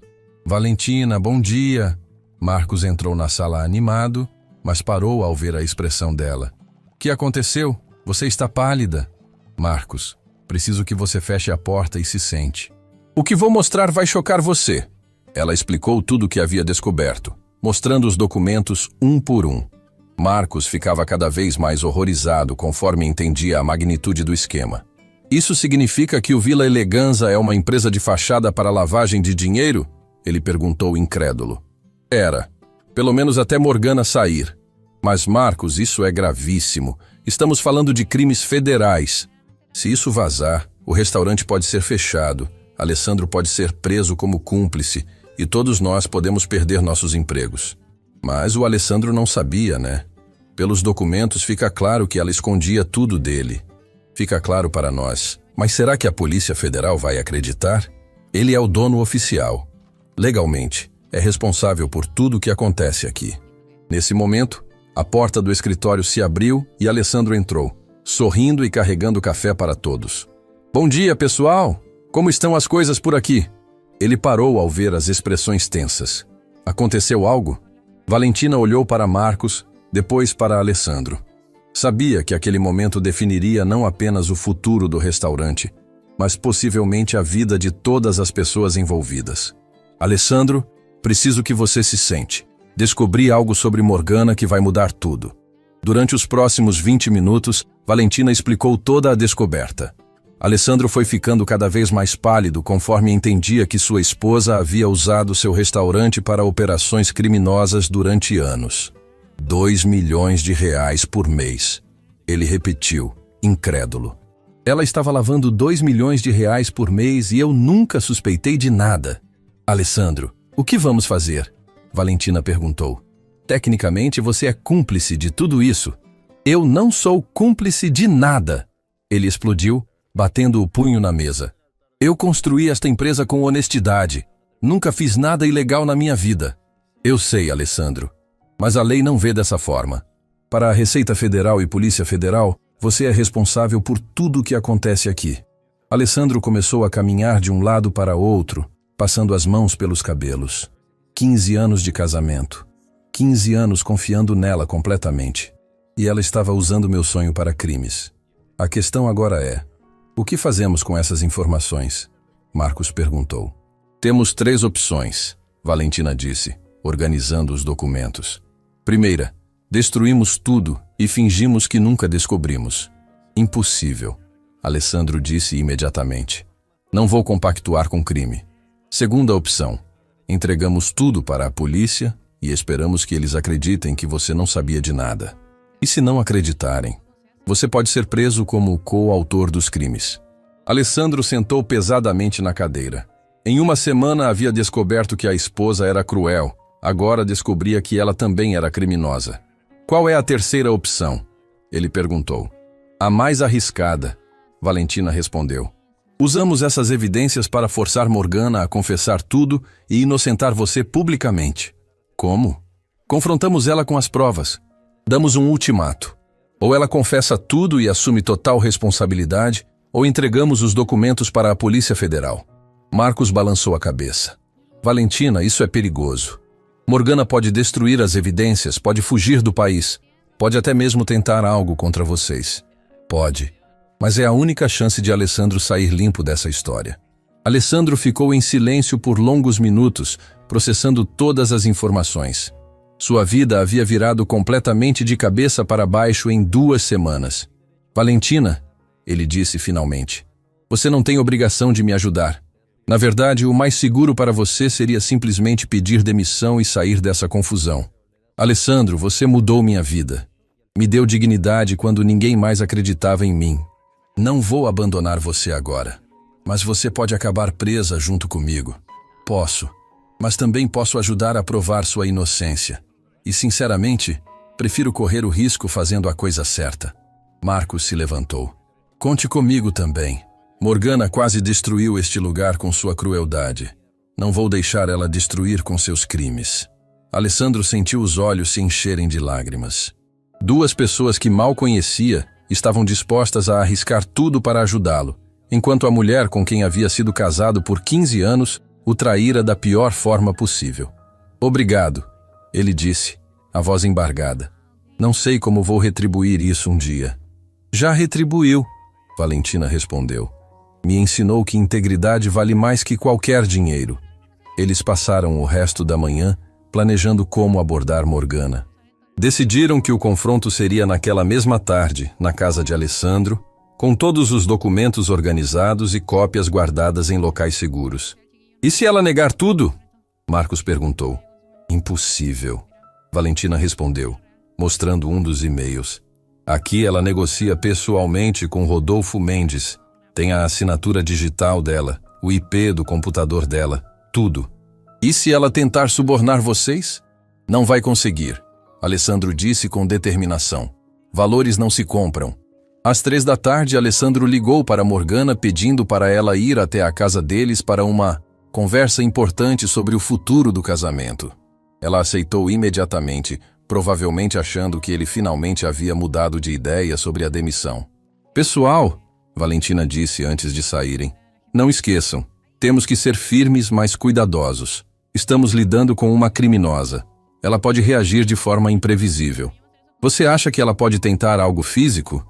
Valentina, bom dia! Marcos entrou na sala animado, mas parou ao ver a expressão dela. O que aconteceu? Você está pálida. Marcos, preciso que você feche a porta e se sente. O que vou mostrar vai chocar você. Ela explicou tudo o que havia descoberto, mostrando os documentos um por um. Marcos ficava cada vez mais horrorizado conforme entendia a magnitude do esquema. Isso significa que o Vila Eleganza é uma empresa de fachada para lavagem de dinheiro? Ele perguntou incrédulo. Era. Pelo menos até Morgana sair. Mas, Marcos, isso é gravíssimo. Estamos falando de crimes federais. Se isso vazar, o restaurante pode ser fechado, Alessandro pode ser preso como cúmplice e todos nós podemos perder nossos empregos. Mas o Alessandro não sabia, né? Pelos documentos fica claro que ela escondia tudo dele. Fica claro para nós. Mas será que a Polícia Federal vai acreditar? Ele é o dono oficial. Legalmente, é responsável por tudo o que acontece aqui. Nesse momento, a porta do escritório se abriu e Alessandro entrou, sorrindo e carregando café para todos. Bom dia, pessoal! Como estão as coisas por aqui? Ele parou ao ver as expressões tensas. Aconteceu algo? Valentina olhou para Marcos, depois para Alessandro. Sabia que aquele momento definiria não apenas o futuro do restaurante, mas possivelmente a vida de todas as pessoas envolvidas. Alessandro, preciso que você se sente. Descobri algo sobre Morgana que vai mudar tudo. Durante os próximos 20 minutos, Valentina explicou toda a descoberta. Alessandro foi ficando cada vez mais pálido conforme entendia que sua esposa havia usado seu restaurante para operações criminosas durante anos. 2 milhões de reais por mês. Ele repetiu, incrédulo. Ela estava lavando 2 milhões de reais por mês e eu nunca suspeitei de nada. Alessandro, o que vamos fazer? Valentina perguntou. Tecnicamente você é cúmplice de tudo isso. Eu não sou cúmplice de nada. Ele explodiu, batendo o punho na mesa. Eu construí esta empresa com honestidade. Nunca fiz nada ilegal na minha vida. Eu sei, Alessandro. Mas a lei não vê dessa forma. Para a Receita Federal e Polícia Federal, você é responsável por tudo o que acontece aqui. Alessandro começou a caminhar de um lado para outro, passando as mãos pelos cabelos. 15 anos de casamento. 15 anos confiando nela completamente. E ela estava usando meu sonho para crimes. A questão agora é: o que fazemos com essas informações? Marcos perguntou. Temos 3 opções, Valentina disse, organizando os documentos. Primeira, destruímos tudo e fingimos que nunca descobrimos. Impossível, Alessandro disse imediatamente. Não vou compactuar com crime. Segunda opção, entregamos tudo para a polícia e esperamos que eles acreditem que você não sabia de nada. E se não acreditarem, você pode ser preso como coautor dos crimes. Alessandro sentou pesadamente na cadeira. Em uma semana havia descoberto que a esposa era cruel. Agora descobria que ela também era criminosa. Qual é a terceira opção? Ele perguntou. A mais arriscada, Valentina respondeu. Usamos essas evidências para forçar Morgana a confessar tudo e inocentar você publicamente. Como? Confrontamos ela com as provas. Damos um ultimato. Ou ela confessa tudo e assume total responsabilidade, ou entregamos os documentos para a Polícia Federal. Marcos balançou a cabeça. Valentina, isso é perigoso. Morgana pode destruir as evidências, pode fugir do país, pode até mesmo tentar algo contra vocês. Pode. Mas é a única chance de Alessandro sair limpo dessa história. Alessandro ficou em silêncio por longos minutos, processando todas as informações. Sua vida havia virado completamente de cabeça para baixo em 2 semanas. Valentina, ele disse finalmente, você não tem obrigação de me ajudar. Na verdade, o mais seguro para você seria simplesmente pedir demissão e sair dessa confusão. Alessandro, você mudou minha vida. Me deu dignidade quando ninguém mais acreditava em mim. Não vou abandonar você agora, mas você pode acabar presa junto comigo. Posso, mas também posso ajudar a provar sua inocência. E, sinceramente, prefiro correr o risco fazendo a coisa certa. Marcos se levantou. Conte comigo também. Morgana quase destruiu este lugar com sua crueldade. Não vou deixar ela destruir com seus crimes. Alessandro sentiu os olhos se encherem de lágrimas. 2 pessoas que mal conhecia estavam dispostas a arriscar tudo para ajudá-lo, enquanto a mulher com quem havia sido casado por 15 anos o traíra da pior forma possível. Obrigado, ele disse, a voz embargada. Não sei como vou retribuir isso um dia. Já retribuiu, Valentina respondeu. Me ensinou que integridade vale mais que qualquer dinheiro. Eles passaram o resto da manhã planejando como abordar Morgana. Decidiram que o confronto seria naquela mesma tarde, na casa de Alessandro, com todos os documentos organizados e cópias guardadas em locais seguros. E se ela negar tudo? Marcos perguntou. Impossível. Valentina respondeu, mostrando um dos e-mails. Aqui ela negocia pessoalmente com Rodolfo Mendes. Tem a assinatura digital dela, o IP do computador dela, tudo. E se ela tentar subornar vocês? Não vai conseguir, Alessandro disse com determinação. Valores não se compram. Às 3 da tarde, Alessandro ligou para Morgana pedindo para ela ir até a casa deles para uma conversa importante sobre o futuro do casamento. Ela aceitou imediatamente, provavelmente achando que ele finalmente havia mudado de ideia sobre a demissão. Pessoal, Valentina disse antes de saírem, não esqueçam, temos que ser firmes, mas cuidadosos. Estamos lidando com uma criminosa. Ela pode reagir de forma imprevisível. Você acha que ela pode tentar algo físico?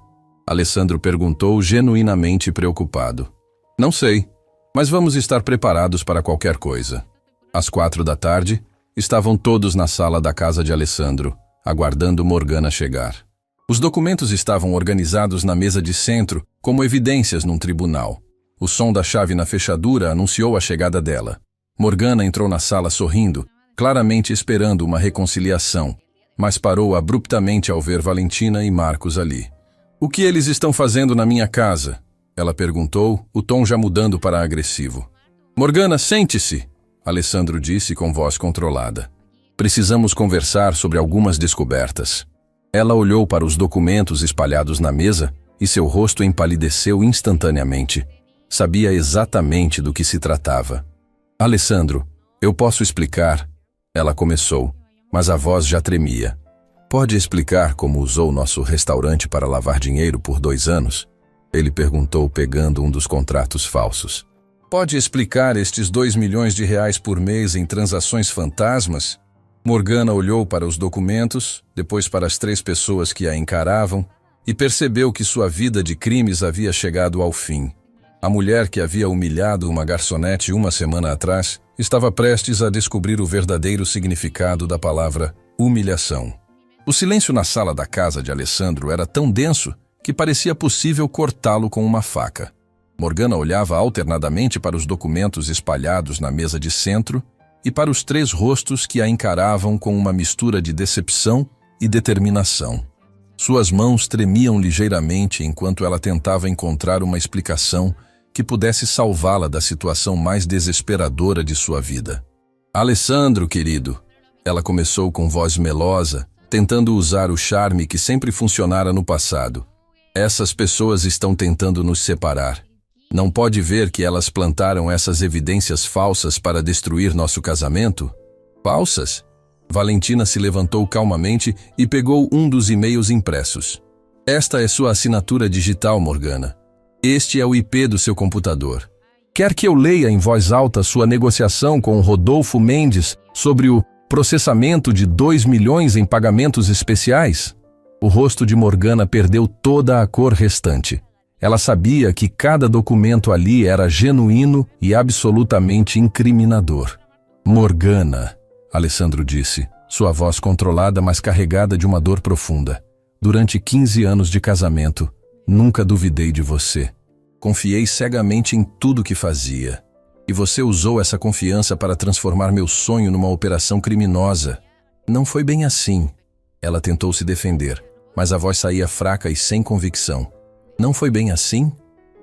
Alessandro perguntou, genuinamente preocupado. Não sei, mas vamos estar preparados para qualquer coisa. Às 4 da tarde, estavam todos na sala da casa de Alessandro, aguardando Morgana chegar. Os documentos estavam organizados na mesa de centro, como evidências num tribunal. O som da chave na fechadura anunciou a chegada dela. Morgana entrou na sala sorrindo, claramente esperando uma reconciliação, mas parou abruptamente ao ver Valentina e Marcos ali. O que eles estão fazendo na minha casa? Ela perguntou, o tom já mudando para agressivo. Morgana, sente-se, Alessandro disse com voz controlada. Precisamos conversar sobre algumas descobertas. Ela olhou para os documentos espalhados na mesa e seu rosto empalideceu instantaneamente. Sabia exatamente do que se tratava. Alessandro, eu posso explicar? Ela começou, mas a voz já tremia. Pode explicar como usou nosso restaurante para lavar dinheiro por 2 anos? Ele perguntou pegando um dos contratos falsos. Pode explicar estes 2 milhões de reais por mês em transações fantasmas? Morgana olhou para os documentos, depois para as 3 pessoas que a encaravam e percebeu que sua vida de crimes havia chegado ao fim. A mulher que havia humilhado uma garçonete 1 semana atrás estava prestes a descobrir o verdadeiro significado da palavra humilhação. O silêncio na sala da casa de Alessandro era tão denso que parecia possível cortá-lo com uma faca. Morgana olhava alternadamente para os documentos espalhados na mesa de centro e para os 3 rostos que a encaravam com uma mistura de decepção e determinação. Suas mãos tremiam ligeiramente enquanto ela tentava encontrar uma explicação que pudesse salvá-la da situação mais desesperadora de sua vida. Alessandro, querido, ela começou com voz melosa, tentando usar o charme que sempre funcionara no passado. Essas pessoas estão tentando nos separar. Não pode ver que elas plantaram essas evidências falsas para destruir nosso casamento? Falsas? Valentina se levantou calmamente e pegou um dos e-mails impressos. Esta é sua assinatura digital, Morgana. Este é o IP do seu computador. Quer que eu leia em voz alta sua negociação com Rodolfo Mendes sobre o processamento de 2 milhões em pagamentos especiais? O rosto de Morgana perdeu toda a cor restante. Ela sabia que cada documento ali era genuíno e absolutamente incriminador. Morgana, Alessandro disse, sua voz controlada, mas carregada de uma dor profunda. Durante 15 anos de casamento, nunca duvidei de você. Confiei cegamente em tudo que fazia. E você usou essa confiança para transformar meu sonho numa operação criminosa. Não foi bem assim. Ela tentou se defender, mas a voz saía fraca e sem convicção. Não foi bem assim?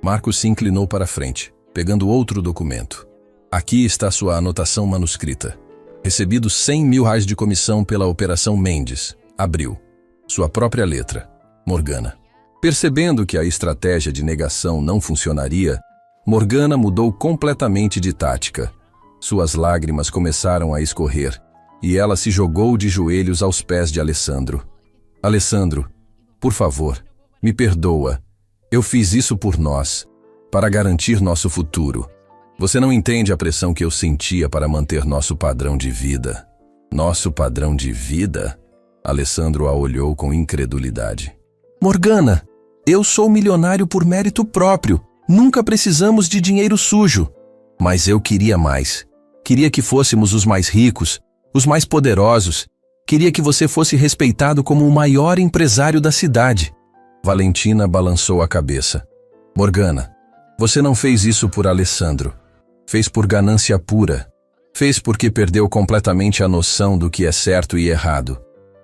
Marcos se inclinou para a frente, pegando outro documento. Aqui está sua anotação manuscrita. Recebido 100 mil reais de comissão pela Operação Mendes. Abriu. Sua própria letra. Morgana. Percebendo que a estratégia de negação não funcionaria, Morgana mudou completamente de tática. Suas lágrimas começaram a escorrer, e ela se jogou de joelhos aos pés de Alessandro. Alessandro, por favor, me perdoa. Eu fiz isso por nós, para garantir nosso futuro. Você não entende a pressão que eu sentia para manter nosso padrão de vida. Nosso padrão de vida? Alessandro a olhou com incredulidade. Morgana, eu sou milionário por mérito próprio. Nunca precisamos de dinheiro sujo. Mas eu queria mais. Queria que fôssemos os mais ricos, os mais poderosos. Queria que você fosse respeitado como o maior empresário da cidade. Valentina balançou a cabeça. Morgana, você não fez isso por Alessandro. Fez por ganância pura. Fez porque perdeu completamente a noção do que é certo e errado.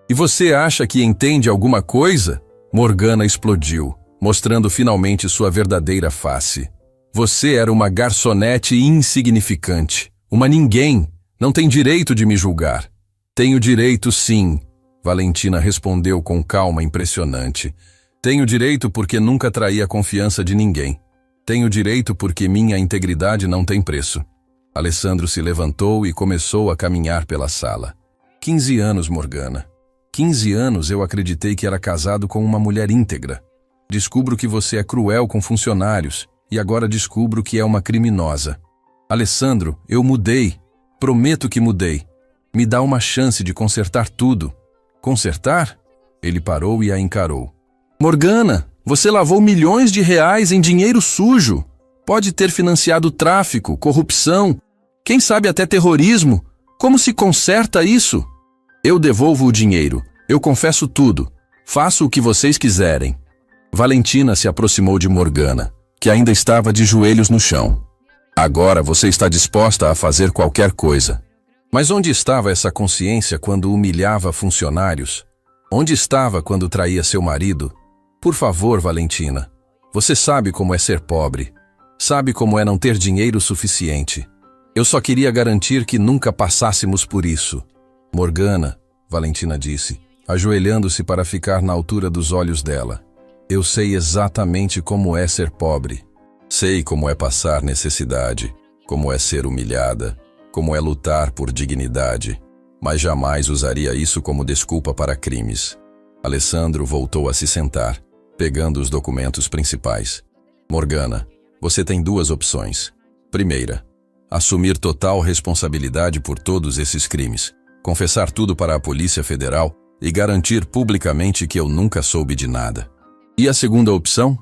E você acha que entende alguma coisa? Morgana explodiu, mostrando finalmente sua verdadeira face. Você era uma garçonete insignificante. Uma ninguém. Não tem direito de me julgar. Tenho direito, sim. Valentina respondeu com calma impressionante. Tenho direito porque nunca traí a confiança de ninguém. Tenho direito porque minha integridade não tem preço. Alessandro se levantou e começou a caminhar pela sala. 15 anos, Morgana. 15 anos eu acreditei que era casado com uma mulher íntegra. Descubro que você é cruel com funcionários e agora descubro que é uma criminosa. Alessandro, eu mudei. Prometo que mudei. Me dá uma chance de consertar tudo. Consertar? Ele parou e a encarou. Morgana, você lavou milhões de reais em dinheiro sujo. Pode ter financiado tráfico, corrupção, quem sabe até terrorismo. Como se conserta isso? Eu devolvo o dinheiro. Eu confesso tudo. Faço o que vocês quiserem. Valentina se aproximou de Morgana, que ainda estava de joelhos no chão. Agora você está disposta a fazer qualquer coisa. Mas onde estava essa consciência quando humilhava funcionários? Onde estava quando traía seu marido? Por favor, Valentina. Você sabe como é ser pobre. Sabe como é não ter dinheiro suficiente. Eu só queria garantir que nunca passássemos por isso. Morgana, Valentina disse, ajoelhando-se para ficar na altura dos olhos dela. Eu sei exatamente como é ser pobre. Sei como é passar necessidade, como é ser humilhada, como é lutar por dignidade, mas jamais usaria isso como desculpa para crimes. Alessandro voltou a se sentar, pegando os documentos principais. Morgana, você tem duas opções. Primeira, assumir total responsabilidade por todos esses crimes, confessar tudo para a Polícia Federal e garantir publicamente que eu nunca soube de nada. E a segunda opção?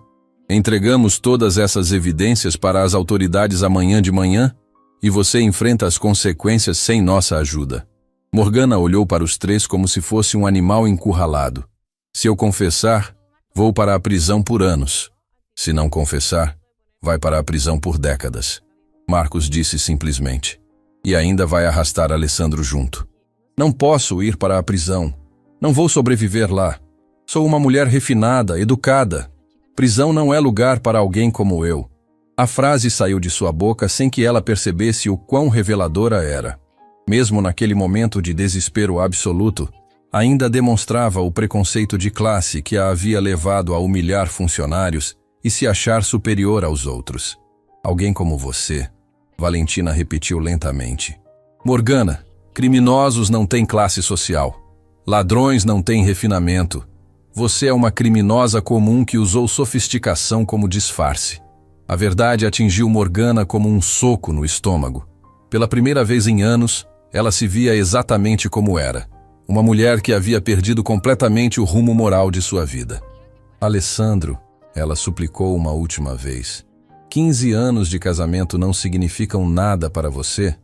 Entregamos todas essas evidências para as autoridades amanhã de manhã e você enfrenta as consequências sem nossa ajuda. Morgana olhou para os três como se fosse um animal encurralado. Se eu confessar, vou para a prisão por anos. Se não confessar, vai para a prisão por décadas. Marcos disse simplesmente. E ainda vai arrastar Alessandro junto. Não posso ir para a prisão. Não vou sobreviver lá. Sou uma mulher refinada, educada. Prisão não é lugar para alguém como eu. A frase saiu de sua boca sem que ela percebesse o quão reveladora era. Mesmo naquele momento de desespero absoluto, ainda demonstrava o preconceito de classe que a havia levado a humilhar funcionários e se achar superior aos outros. Alguém como você, Valentina repetiu lentamente. Morgana, criminosos não têm classe social. Ladrões não têm refinamento. Você é uma criminosa comum que usou sofisticação como disfarce. A verdade atingiu Morgana como um soco no estômago. Pela primeira vez em anos, ela se via exatamente como era. Uma mulher que havia perdido completamente o rumo moral de sua vida. Alessandro, ela suplicou uma última vez. 15 anos de casamento não significam nada para você?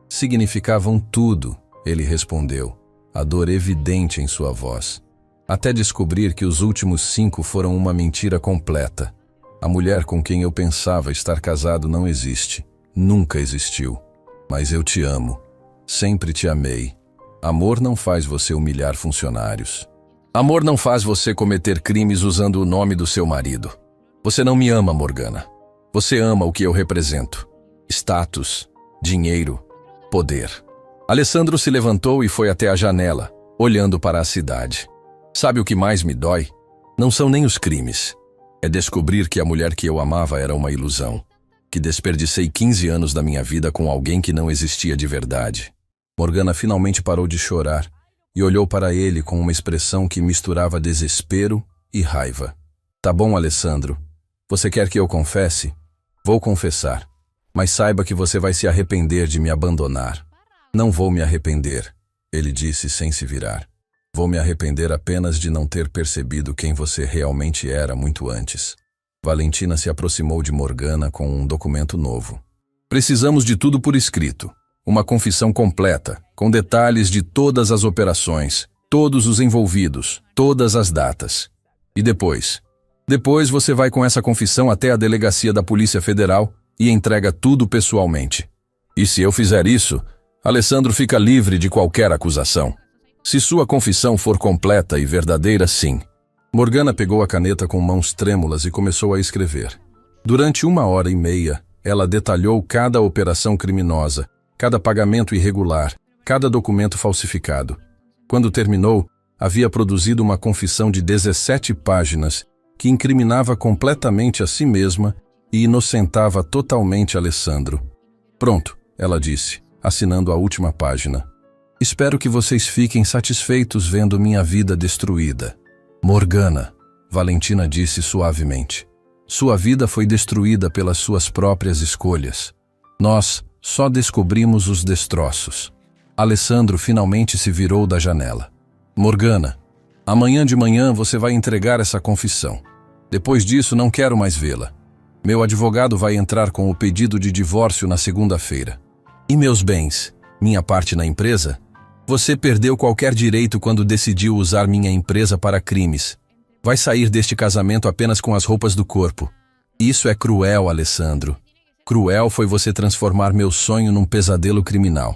Significavam tudo, ele respondeu, a dor evidente em sua voz. Até descobrir que os últimos 5 foram uma mentira completa. A mulher com quem eu pensava estar casado não existe. Nunca existiu. Mas eu te amo. Sempre te amei. Amor não faz você humilhar funcionários. Amor não faz você cometer crimes usando o nome do seu marido. Você não me ama, Morgana. Você ama o que eu represento. Status, dinheiro, poder. Alessandro se levantou e foi até a janela, olhando para a cidade. Sabe o que mais me dói? Não são nem os crimes. É descobrir que a mulher que eu amava era uma ilusão. Que desperdicei 15 anos da minha vida com alguém que não existia de verdade. Morgana finalmente parou de chorar e olhou para ele com uma expressão que misturava desespero e raiva. Tá bom, Alessandro. Você quer que eu confesse? Vou confessar. Mas saiba que você vai se arrepender de me abandonar. Não vou me arrepender, ele disse sem se virar. Vou me arrepender apenas de não ter percebido quem você realmente era muito antes. Valentina se aproximou de Morgana com um documento novo. Precisamos de tudo por escrito. Uma confissão completa, com detalhes de todas as operações, todos os envolvidos, todas as datas. E depois? Depois você vai com essa confissão até a delegacia da Polícia Federal e entrega tudo pessoalmente. E se eu fizer isso, Alessandro fica livre de qualquer acusação. Se sua confissão for completa e verdadeira, sim. Morgana pegou a caneta com mãos trêmulas e começou a escrever. Durante 1h30, ela detalhou cada operação criminosa, cada pagamento irregular, cada documento falsificado. Quando terminou, havia produzido uma confissão de 17 páginas que incriminava completamente a si mesma e inocentava totalmente Alessandro. Pronto, ela disse, assinando a última página. Espero que vocês fiquem satisfeitos vendo minha vida destruída. Morgana, Valentina disse suavemente. Sua vida foi destruída pelas suas próprias escolhas. Nós só descobrimos os destroços. Alessandro finalmente se virou da janela. Morgana, amanhã de manhã você vai entregar essa confissão. Depois disso não quero mais vê-la. Meu advogado vai entrar com o pedido de divórcio na segunda-feira. E meus bens? Minha parte na empresa? Você perdeu qualquer direito quando decidiu usar minha empresa para crimes. Vai sair deste casamento apenas com as roupas do corpo. Isso é cruel, Alessandro. Cruel foi você transformar meu sonho num pesadelo criminal.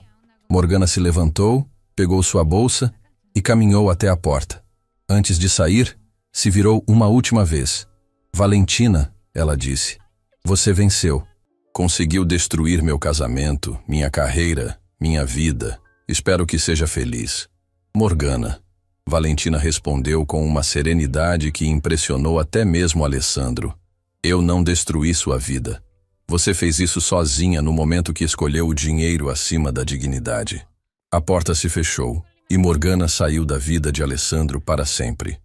Morgana se levantou, pegou sua bolsa e caminhou até a porta. Antes de sair, se virou uma última vez. Valentina, ela disse, você venceu. Conseguiu destruir meu casamento, minha carreira, minha vida. Espero que seja feliz. Morgana. Valentina respondeu com uma serenidade que impressionou até mesmo Alessandro. Eu não destruí sua vida. Você fez isso sozinha no momento que escolheu o dinheiro acima da dignidade. A porta se fechou e Morgana saiu da vida de Alessandro para sempre.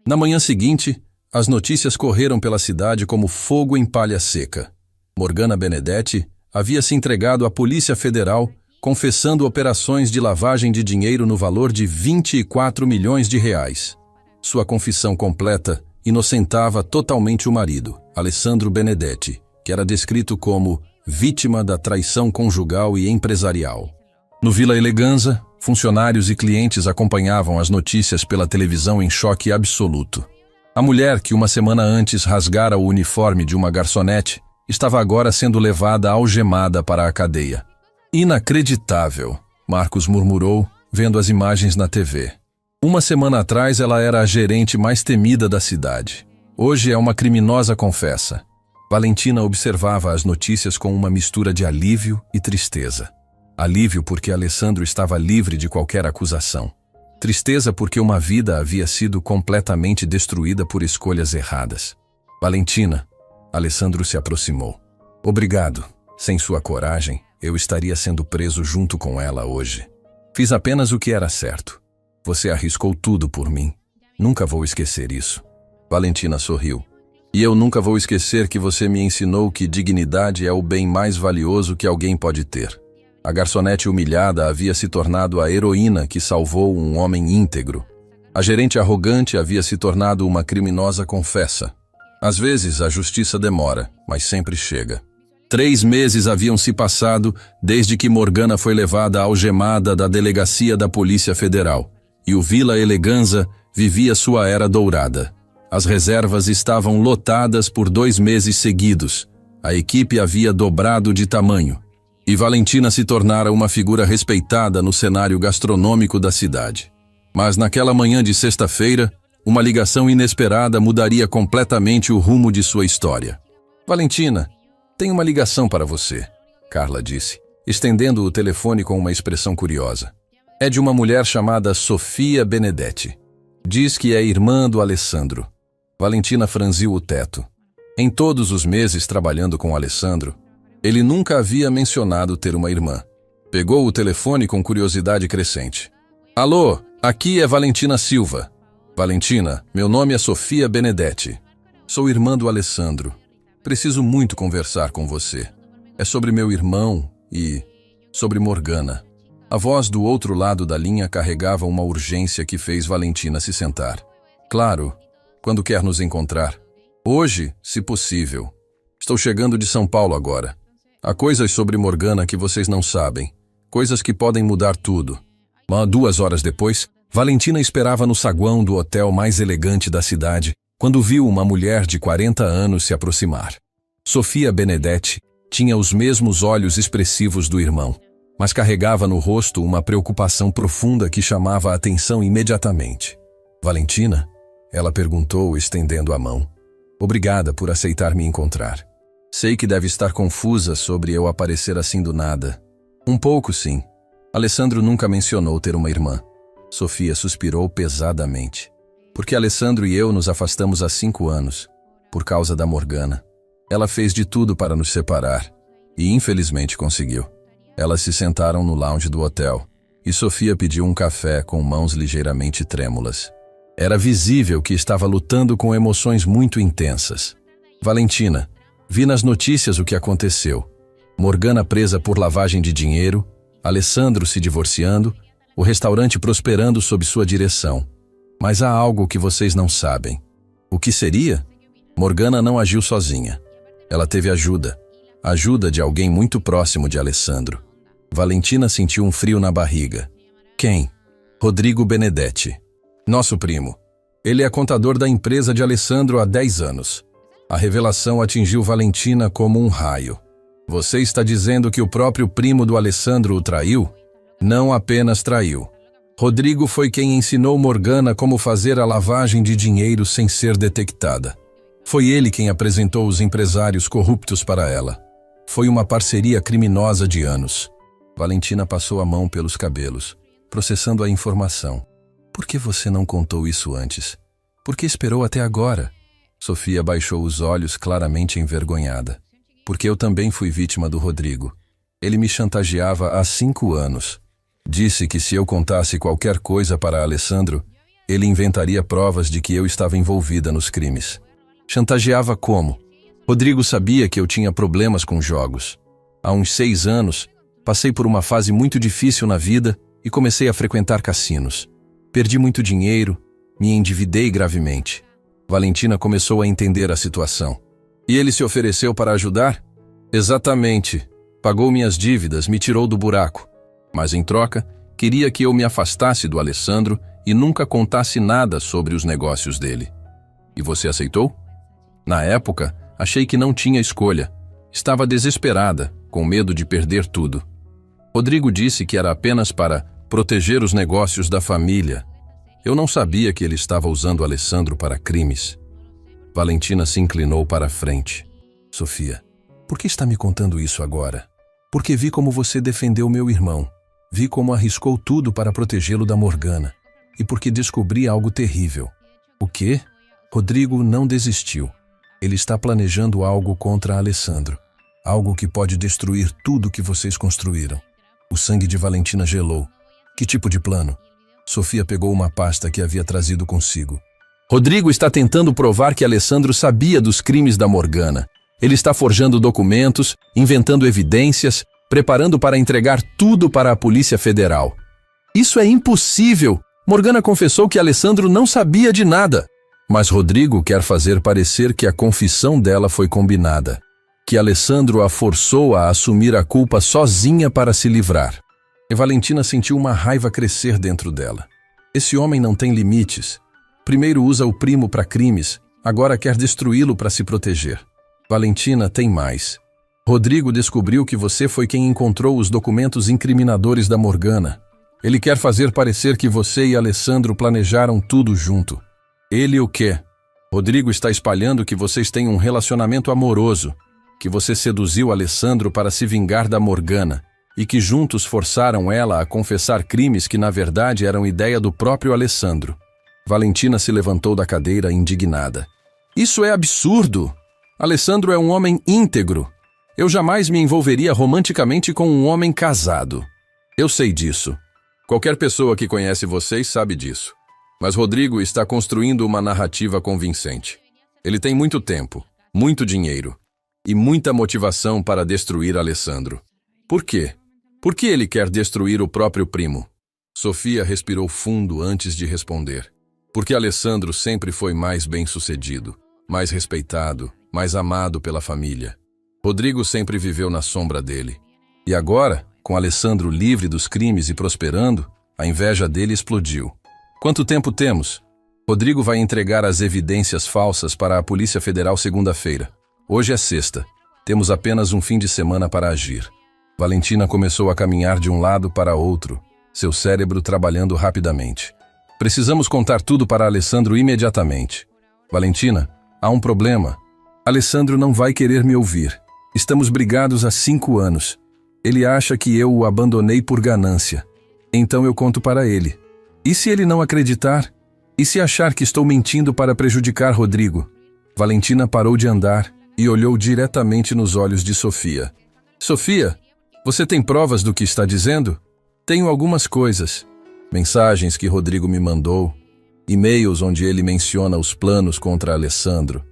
Na manhã seguinte, as notícias correram pela cidade como fogo em palha seca. Morgana Benedetti havia se entregado à Polícia Federal confessando operações de lavagem de dinheiro no valor de 24 milhões de reais. Sua confissão completa inocentava totalmente o marido, Alessandro Benedetti, que era descrito como vítima da traição conjugal e empresarial. No Vila Eleganza, funcionários e clientes acompanhavam as notícias pela televisão em choque absoluto. A mulher que uma semana antes rasgara o uniforme de uma garçonete estava agora sendo levada algemada para a cadeia. Inacreditável, Marcos murmurou, vendo as imagens na TV. Uma semana atrás ela era a gerente mais temida da cidade. Hoje é uma criminosa confessa. Valentina observava as notícias com uma mistura de alívio e tristeza. Alívio porque Alessandro estava livre de qualquer acusação. Tristeza porque uma vida havia sido completamente destruída por escolhas erradas. Valentina, Alessandro se aproximou. Obrigado. Sem sua coragem, eu estaria sendo preso junto com ela hoje. Fiz apenas o que era certo. Você arriscou tudo por mim. Nunca vou esquecer isso. Valentina sorriu. E eu nunca vou esquecer que você me ensinou que dignidade é o bem mais valioso que alguém pode ter. A garçonete humilhada havia se tornado a heroína que salvou um homem íntegro. A gerente arrogante havia se tornado uma criminosa confessa. Às vezes a justiça demora, mas sempre chega. 3 meses haviam se passado desde que Morgana foi levada algemada da delegacia da Polícia Federal, e o Vila Eleganza vivia sua era dourada. As reservas estavam lotadas por 2 meses seguidos. A equipe havia dobrado de tamanho, e Valentina se tornara uma figura respeitada no cenário gastronômico da cidade. Mas naquela manhã de sexta-feira, uma ligação inesperada mudaria completamente o rumo de sua história. Valentina, tenho uma ligação para você, Carla disse, estendendo o telefone com uma expressão curiosa. É de uma mulher chamada Sofia Benedetti. Diz que é irmã do Alessandro. Valentina franziu o teto. Em todos os meses trabalhando com Alessandro, ele nunca havia mencionado ter uma irmã. Pegou o telefone com curiosidade crescente. Alô, aqui é Valentina Silva. Valentina, meu nome é Sofia Benedetti. Sou irmã do Alessandro. Preciso muito conversar com você. É sobre meu irmão e sobre Morgana. A voz do outro lado da linha carregava uma urgência que fez Valentina se sentar. Claro, quando quer nos encontrar? Hoje, se possível. Estou chegando de São Paulo agora. Há coisas sobre Morgana que vocês não sabem. Coisas que podem mudar tudo. Mas 2 horas depois, Valentina esperava no saguão do hotel mais elegante da cidade, quando viu uma mulher de 40 anos se aproximar. Sofia Benedetti tinha os mesmos olhos expressivos do irmão. mas carregava no rosto uma preocupação profunda que chamava a atenção imediatamente. Valentina? Ela perguntou, estendendo a mão. Obrigada por aceitar me encontrar. Sei que deve estar confusa sobre eu aparecer assim do nada. Um pouco, sim. Alessandro nunca mencionou ter uma irmã. Sofia suspirou pesadamente. Porque Alessandro e eu nos afastamos há 5 anos, por causa da Morgana. Ela fez de tudo para nos separar, e infelizmente conseguiu. Elas se sentaram no lounge do hotel, e Sofia pediu um café com mãos ligeiramente trêmulas. Era visível que estava lutando com emoções muito intensas. Valentina, vi nas notícias o que aconteceu. Morgana presa por lavagem de dinheiro, Alessandro se divorciando, o restaurante prosperando sob sua direção. Mas há algo que vocês não sabem. O que seria? Morgana não agiu sozinha. Ela teve ajuda. Ajuda de alguém muito próximo de Alessandro. Valentina sentiu um frio na barriga. Quem? Rodrigo Benedetti. Nosso primo. Ele é contador da empresa de Alessandro há 10 anos. A revelação atingiu Valentina como um raio. Você está dizendo que o próprio primo do Alessandro o traiu? Não apenas traiu. Rodrigo foi quem ensinou Morgana como fazer a lavagem de dinheiro sem ser detectada. Foi ele quem apresentou os empresários corruptos para ela. Foi uma parceria criminosa de anos. Valentina passou a mão pelos cabelos, processando a informação. Por que você não contou isso antes? Por que esperou até agora? Sofia baixou os olhos, claramente envergonhada. Porque eu também fui vítima do Rodrigo. Ele me chantageava há 5 anos. Disse que se eu contasse qualquer coisa para Alessandro, ele inventaria provas de que eu estava envolvida nos crimes. Chantageava como? Rodrigo sabia que eu tinha problemas com jogos. Há uns 6 anos, passei por uma fase muito difícil na vida e comecei a frequentar cassinos. Perdi muito dinheiro, me endividei gravemente. Valentina começou a entender a situação. E ele se ofereceu para ajudar? Exatamente. Pagou minhas dívidas, me tirou do buraco. Mas em troca, queria que eu me afastasse do Alessandro e nunca contasse nada sobre os negócios dele. E você aceitou? Na época, achei que não tinha escolha. Estava desesperada, com medo de perder tudo. Rodrigo disse que era apenas para proteger os negócios da família. Eu não sabia que ele estava usando Alessandro para crimes. Valentina se inclinou para a frente. Sofia, por que está me contando isso agora? Porque vi como você defendeu meu irmão. Vi como arriscou tudo para protegê-lo da Morgana. E porque descobri algo terrível. O quê? Rodrigo não desistiu. Ele está planejando algo contra Alessandro. Algo que pode destruir tudo que vocês construíram. O sangue de Valentina gelou. Que tipo de plano? Sofia pegou uma pasta que havia trazido consigo. Rodrigo está tentando provar que Alessandro sabia dos crimes da Morgana. Ele está forjando documentos, inventando evidências, preparando para entregar tudo para a Polícia Federal. Isso é impossível! Morgana confessou que Alessandro não sabia de nada. Mas Rodrigo quer fazer parecer que a confissão dela foi combinada. Que Alessandro a forçou a assumir a culpa sozinha para se livrar. E Valentina sentiu uma raiva crescer dentro dela. Esse homem não tem limites. Primeiro usa o primo para crimes, agora quer destruí-lo para se proteger. Valentina, tem mais. Rodrigo descobriu que você foi quem encontrou os documentos incriminadores da Morgana. Ele quer fazer parecer que você e Alessandro planejaram tudo junto. Ele o quê? Rodrigo está espalhando que vocês têm um relacionamento amoroso, que você seduziu Alessandro para se vingar da Morgana e que juntos forçaram ela a confessar crimes que na verdade eram ideia do próprio Alessandro. Valentina se levantou da cadeira indignada. Isso é absurdo! Alessandro é um homem íntegro. Eu jamais me envolveria romanticamente com um homem casado. Eu sei disso. Qualquer pessoa que conhece vocês sabe disso. Mas Rodrigo está construindo uma narrativa convincente. Ele tem muito tempo, muito dinheiro e muita motivação para destruir Alessandro. Por quê? Por que ele quer destruir o próprio primo? Sofia respirou fundo antes de responder. Porque Alessandro sempre foi mais bem-sucedido, mais respeitado, mais amado pela família. Rodrigo sempre viveu na sombra dele. E agora, com Alessandro livre dos crimes e prosperando, a inveja dele explodiu. Quanto tempo temos? Rodrigo vai entregar as evidências falsas para a Polícia Federal segunda-feira. Hoje é sexta. Temos apenas um fim de semana para agir. Valentina começou a caminhar de um lado para outro, seu cérebro trabalhando rapidamente. Precisamos contar tudo para Alessandro imediatamente. Valentina, há um problema. Alessandro não vai querer me ouvir. Estamos brigados há 5 anos. Ele acha que eu o abandonei por ganância. Então eu conto para ele. E se ele não acreditar? E se achar que estou mentindo para prejudicar Rodrigo? Valentina parou de andar e olhou diretamente nos olhos de Sofia. Sofia, você tem provas do que está dizendo? Tenho algumas coisas. Mensagens que Rodrigo me mandou, e-mails onde ele menciona os planos contra Alessandro.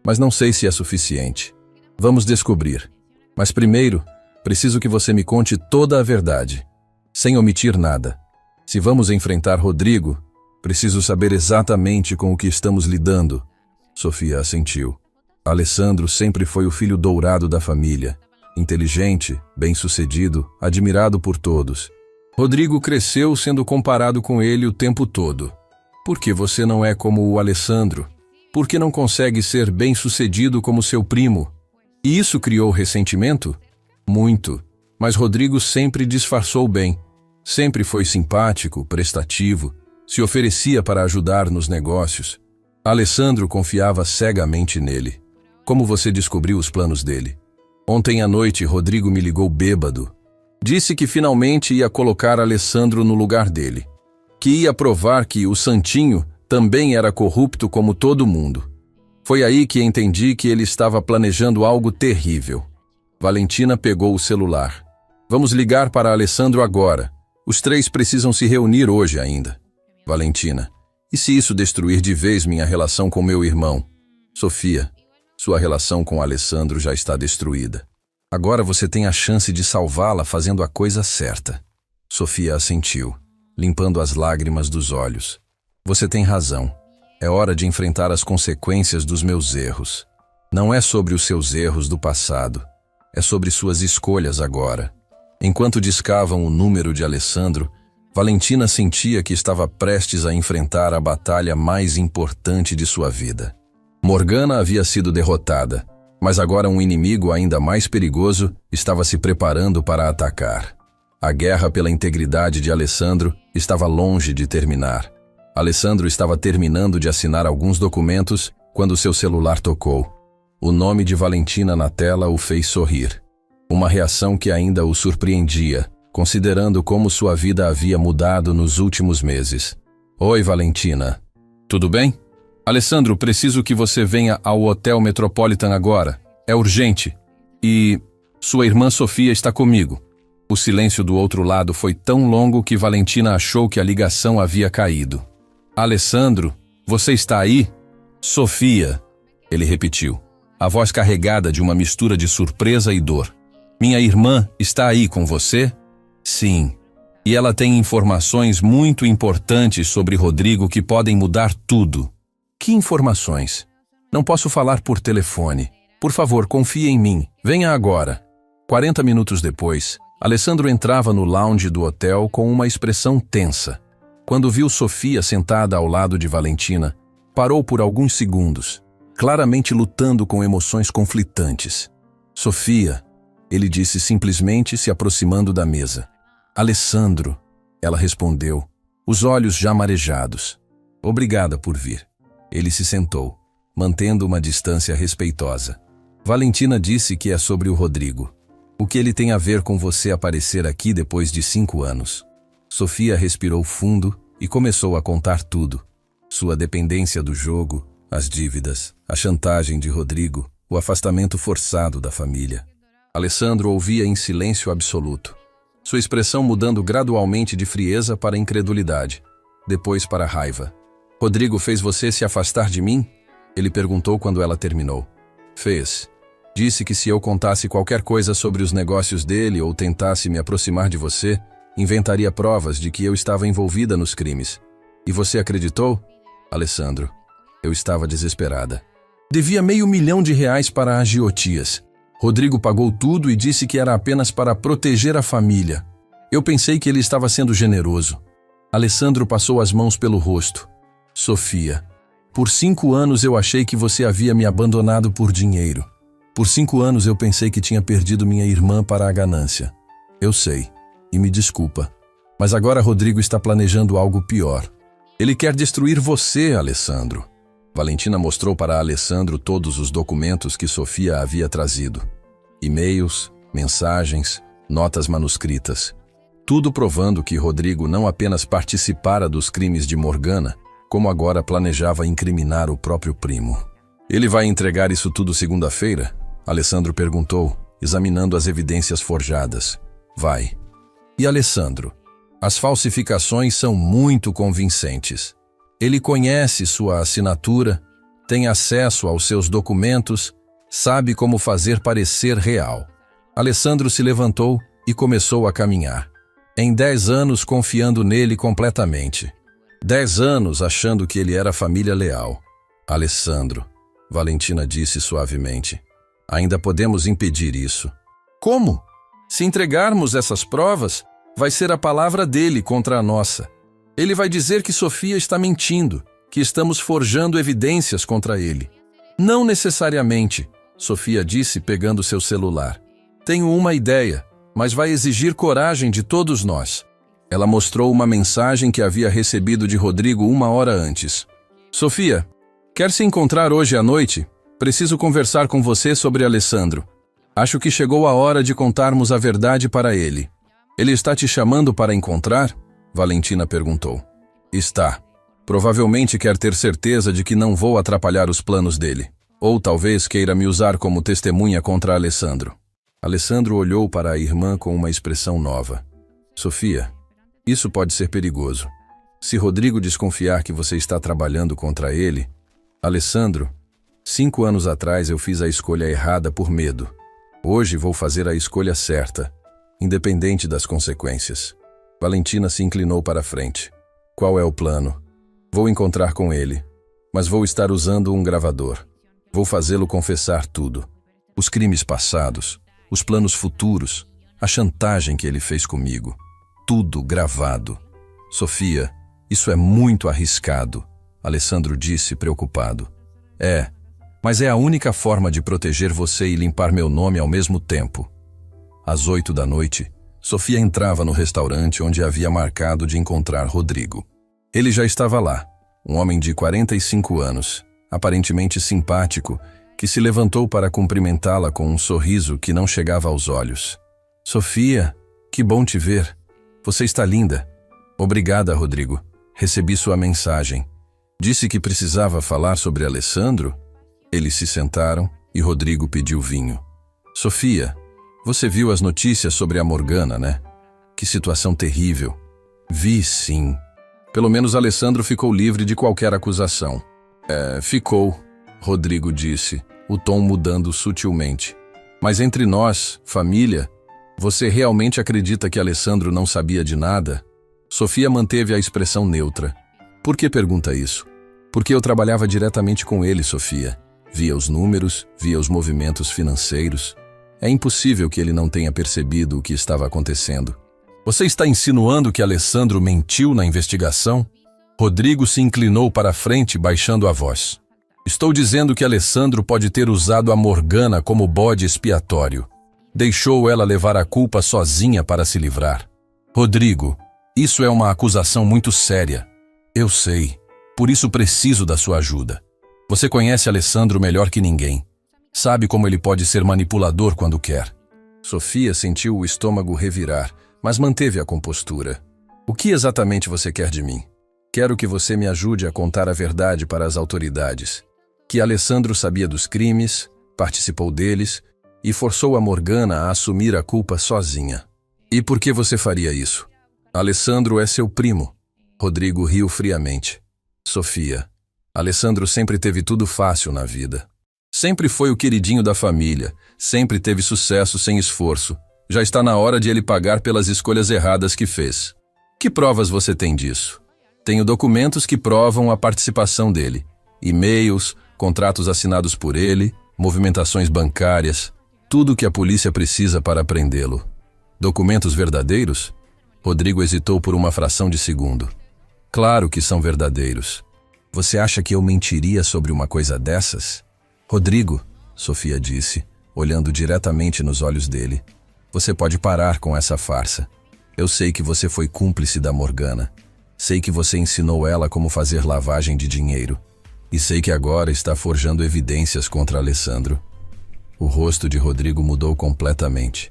Mas não sei se é suficiente. Vamos descobrir. Mas primeiro, preciso que você me conte toda a verdade, sem omitir nada. Se vamos enfrentar Rodrigo, preciso saber exatamente com o que estamos lidando. Sofia assentiu. Alessandro sempre foi o filho dourado da família. Inteligente, bem-sucedido, admirado por todos. Rodrigo cresceu sendo comparado com ele o tempo todo. Por que você não é como o Alessandro? Por que não consegue ser bem-sucedido como seu primo? E isso criou ressentimento? Muito. Mas Rodrigo sempre disfarçou bem. Sempre foi simpático, prestativo, se oferecia para ajudar nos negócios. Alessandro confiava cegamente nele. Como você descobriu os planos dele? Ontem à noite, Rodrigo me ligou bêbado. Disse que finalmente ia colocar Alessandro no lugar dele. Que ia provar que o Santinho também era corrupto como todo mundo. Foi aí que entendi que ele estava planejando algo terrível. Valentina pegou o celular. Vamos ligar para Alessandro agora. Os 3 precisam se reunir hoje ainda. Valentina, e se isso destruir de vez minha relação com meu irmão? Sofia, sua relação com Alessandro já está destruída. Agora você tem a chance de salvá-la fazendo a coisa certa. Sofia assentiu, limpando as lágrimas dos olhos. Você tem razão. É hora de enfrentar as consequências dos meus erros. Não é sobre os seus erros do passado. É sobre suas escolhas agora. Enquanto discavam o número de Alessandro, Valentina sentia que estava prestes a enfrentar a batalha mais importante de sua vida. Morgana havia sido derrotada, mas agora um inimigo ainda mais perigoso estava se preparando para atacar. A guerra pela integridade de Alessandro estava longe de terminar. Alessandro estava terminando de assinar alguns documentos quando seu celular tocou. O nome de Valentina na tela o fez sorrir. Uma reação que ainda o surpreendia, considerando como sua vida havia mudado nos últimos meses. Oi, Valentina. Tudo bem? Alessandro, preciso que você venha ao Hotel Metropolitan agora. É urgente. E sua irmã Sofia está comigo. O silêncio do outro lado foi tão longo que Valentina achou que a ligação havia caído. Alessandro, você está aí? Sofia, ele repetiu, a voz carregada de uma mistura de surpresa e dor. Minha irmã está aí com você? Sim. E ela tem informações muito importantes sobre Rodrigo que podem mudar tudo. Que informações? Não posso falar por telefone. Por favor, confie em mim. Venha agora. 40 minutos depois, Alessandro entrava no lounge do hotel com uma expressão tensa. Quando viu Sofia sentada ao lado de Valentina, parou por alguns segundos, claramente lutando com emoções conflitantes. Sofia, ele disse simplesmente se aproximando da mesa. Alessandro, ela respondeu, os olhos já marejados. Obrigada por vir. Ele se sentou, mantendo uma distância respeitosa. Valentina disse que é sobre o Rodrigo. O que ele tem a ver com você aparecer aqui depois de 5 anos? Sofia respirou fundo e começou a contar tudo. Sua dependência do jogo, as dívidas, a chantagem de Rodrigo, o afastamento forçado da família. Alessandro ouvia em silêncio absoluto, sua expressão mudando gradualmente de frieza para incredulidade, depois para raiva. Rodrigo fez você se afastar de mim? Ele perguntou quando ela terminou. Fez. Disse que se eu contasse qualquer coisa sobre os negócios dele ou tentasse me aproximar de você, inventaria provas de que eu estava envolvida nos crimes. E você acreditou? Alessandro, eu estava desesperada. Devia R$500 mil para agiotias. Rodrigo pagou tudo e disse que era apenas para proteger a família. Eu pensei que ele estava sendo generoso. Alessandro passou as mãos pelo rosto. Sofia, por 5 anos eu achei que você havia me abandonado por dinheiro. Por 5 anos eu pensei que tinha perdido minha irmã para a ganância. Eu sei, e me desculpa, mas agora Rodrigo está planejando algo pior. Ele quer destruir você, Alessandro. Valentina mostrou para Alessandro todos os documentos que Sofia havia trazido. E-mails, mensagens, notas manuscritas. Tudo provando que Rodrigo não apenas participara dos crimes de Morgana, como agora planejava incriminar o próprio primo. Ele vai entregar isso tudo segunda-feira? Alessandro perguntou, examinando as evidências forjadas. Vai. E Alessandro? As falsificações são muito convincentes. Ele conhece sua assinatura, tem acesso aos seus documentos, sabe como fazer parecer real. Alessandro se levantou e começou a caminhar. Em 10 anos confiando nele completamente. 10 anos achando que ele era família leal. Alessandro, Valentina disse suavemente, ainda podemos impedir isso. Como? Se entregarmos essas provas, vai ser a palavra dele contra a nossa. Ele vai dizer que Sofia está mentindo, que estamos forjando evidências contra ele. Não necessariamente, Sofia disse pegando seu celular. Tenho uma ideia, mas vai exigir coragem de todos nós. Ela mostrou uma mensagem que havia recebido de Rodrigo 1 hora antes. Sofia, quer se encontrar hoje à noite? Preciso conversar com você sobre Alessandro. Acho que chegou a hora de contarmos a verdade para ele. Ele está te chamando para encontrar? Valentina perguntou. Está. Provavelmente quer ter certeza de que não vou atrapalhar os planos dele. Ou talvez queira me usar como testemunha contra Alessandro. Alessandro olhou para a irmã com uma expressão nova. Sofia, isso pode ser perigoso. Se Rodrigo desconfiar que você está trabalhando contra ele... Alessandro, 5 anos atrás eu fiz a escolha errada por medo. Hoje vou fazer a escolha certa, independente das consequências. Valentina se inclinou para a frente. Qual é o plano? Vou encontrar com ele, mas vou estar usando um gravador. Vou fazê-lo confessar tudo. Os crimes passados, os planos futuros, a chantagem que ele fez comigo. Tudo gravado. Sofia, isso é muito arriscado, Alessandro disse preocupado. Mas é a única forma de proteger você e limpar meu nome ao mesmo tempo. Às 8 da noite, Sofia entrava no restaurante onde havia marcado de encontrar Rodrigo. Ele já estava lá, um homem de 45 anos, aparentemente simpático, que se levantou para cumprimentá-la com um sorriso que não chegava aos olhos. Sofia, que bom te ver. Você está linda. Obrigada, Rodrigo. Recebi sua mensagem. Disse que precisava falar sobre Alessandro? Eles se sentaram e Rodrigo pediu vinho. Sofia, você viu as notícias sobre a Morgana, né? Que situação terrível. Vi, sim. Pelo menos Alessandro ficou livre de qualquer acusação. Ficou, Rodrigo disse, o tom mudando sutilmente. Mas entre nós, família, você realmente acredita que Alessandro não sabia de nada? Sofia manteve a expressão neutra. Por que pergunta isso? Porque eu trabalhava diretamente com ele, Sofia. Via os números, via os movimentos financeiros. É impossível que ele não tenha percebido o que estava acontecendo. Você está insinuando que Alessandro mentiu na investigação? Rodrigo se inclinou para a frente, baixando a voz. Estou dizendo que Alessandro pode ter usado a Morgana como bode expiatório. Deixou ela levar a culpa sozinha para se livrar. Rodrigo, isso é uma acusação muito séria. Eu sei. Por isso preciso da sua ajuda. Você conhece Alessandro melhor que ninguém. Sabe como ele pode ser manipulador quando quer. Sofia sentiu o estômago revirar, mas manteve a compostura. O que exatamente você quer de mim? Quero que você me ajude a contar a verdade para as autoridades. Que Alessandro sabia dos crimes, participou deles e forçou a Morgana a assumir a culpa sozinha. E por que você faria isso? Alessandro é seu primo. Rodrigo riu friamente. Sofia, Alessandro sempre teve tudo fácil na vida. Sempre foi o queridinho da família, sempre teve sucesso sem esforço. Já está na hora de ele pagar pelas escolhas erradas que fez. Que provas você tem disso? Tenho documentos que provam a participação dele. E-mails, contratos assinados por ele, movimentações bancárias, tudo o que a polícia precisa para prendê-lo. Documentos verdadeiros? Rodrigo hesitou por uma fração de segundo. Claro que são verdadeiros. Você acha que eu mentiria sobre uma coisa dessas? Rodrigo, Sofia disse, olhando diretamente nos olhos dele. Você pode parar com essa farsa. Eu sei que você foi cúmplice da Morgana. Sei que você ensinou ela como fazer lavagem de dinheiro. E sei que agora está forjando evidências contra Alessandro. O rosto de Rodrigo mudou completamente.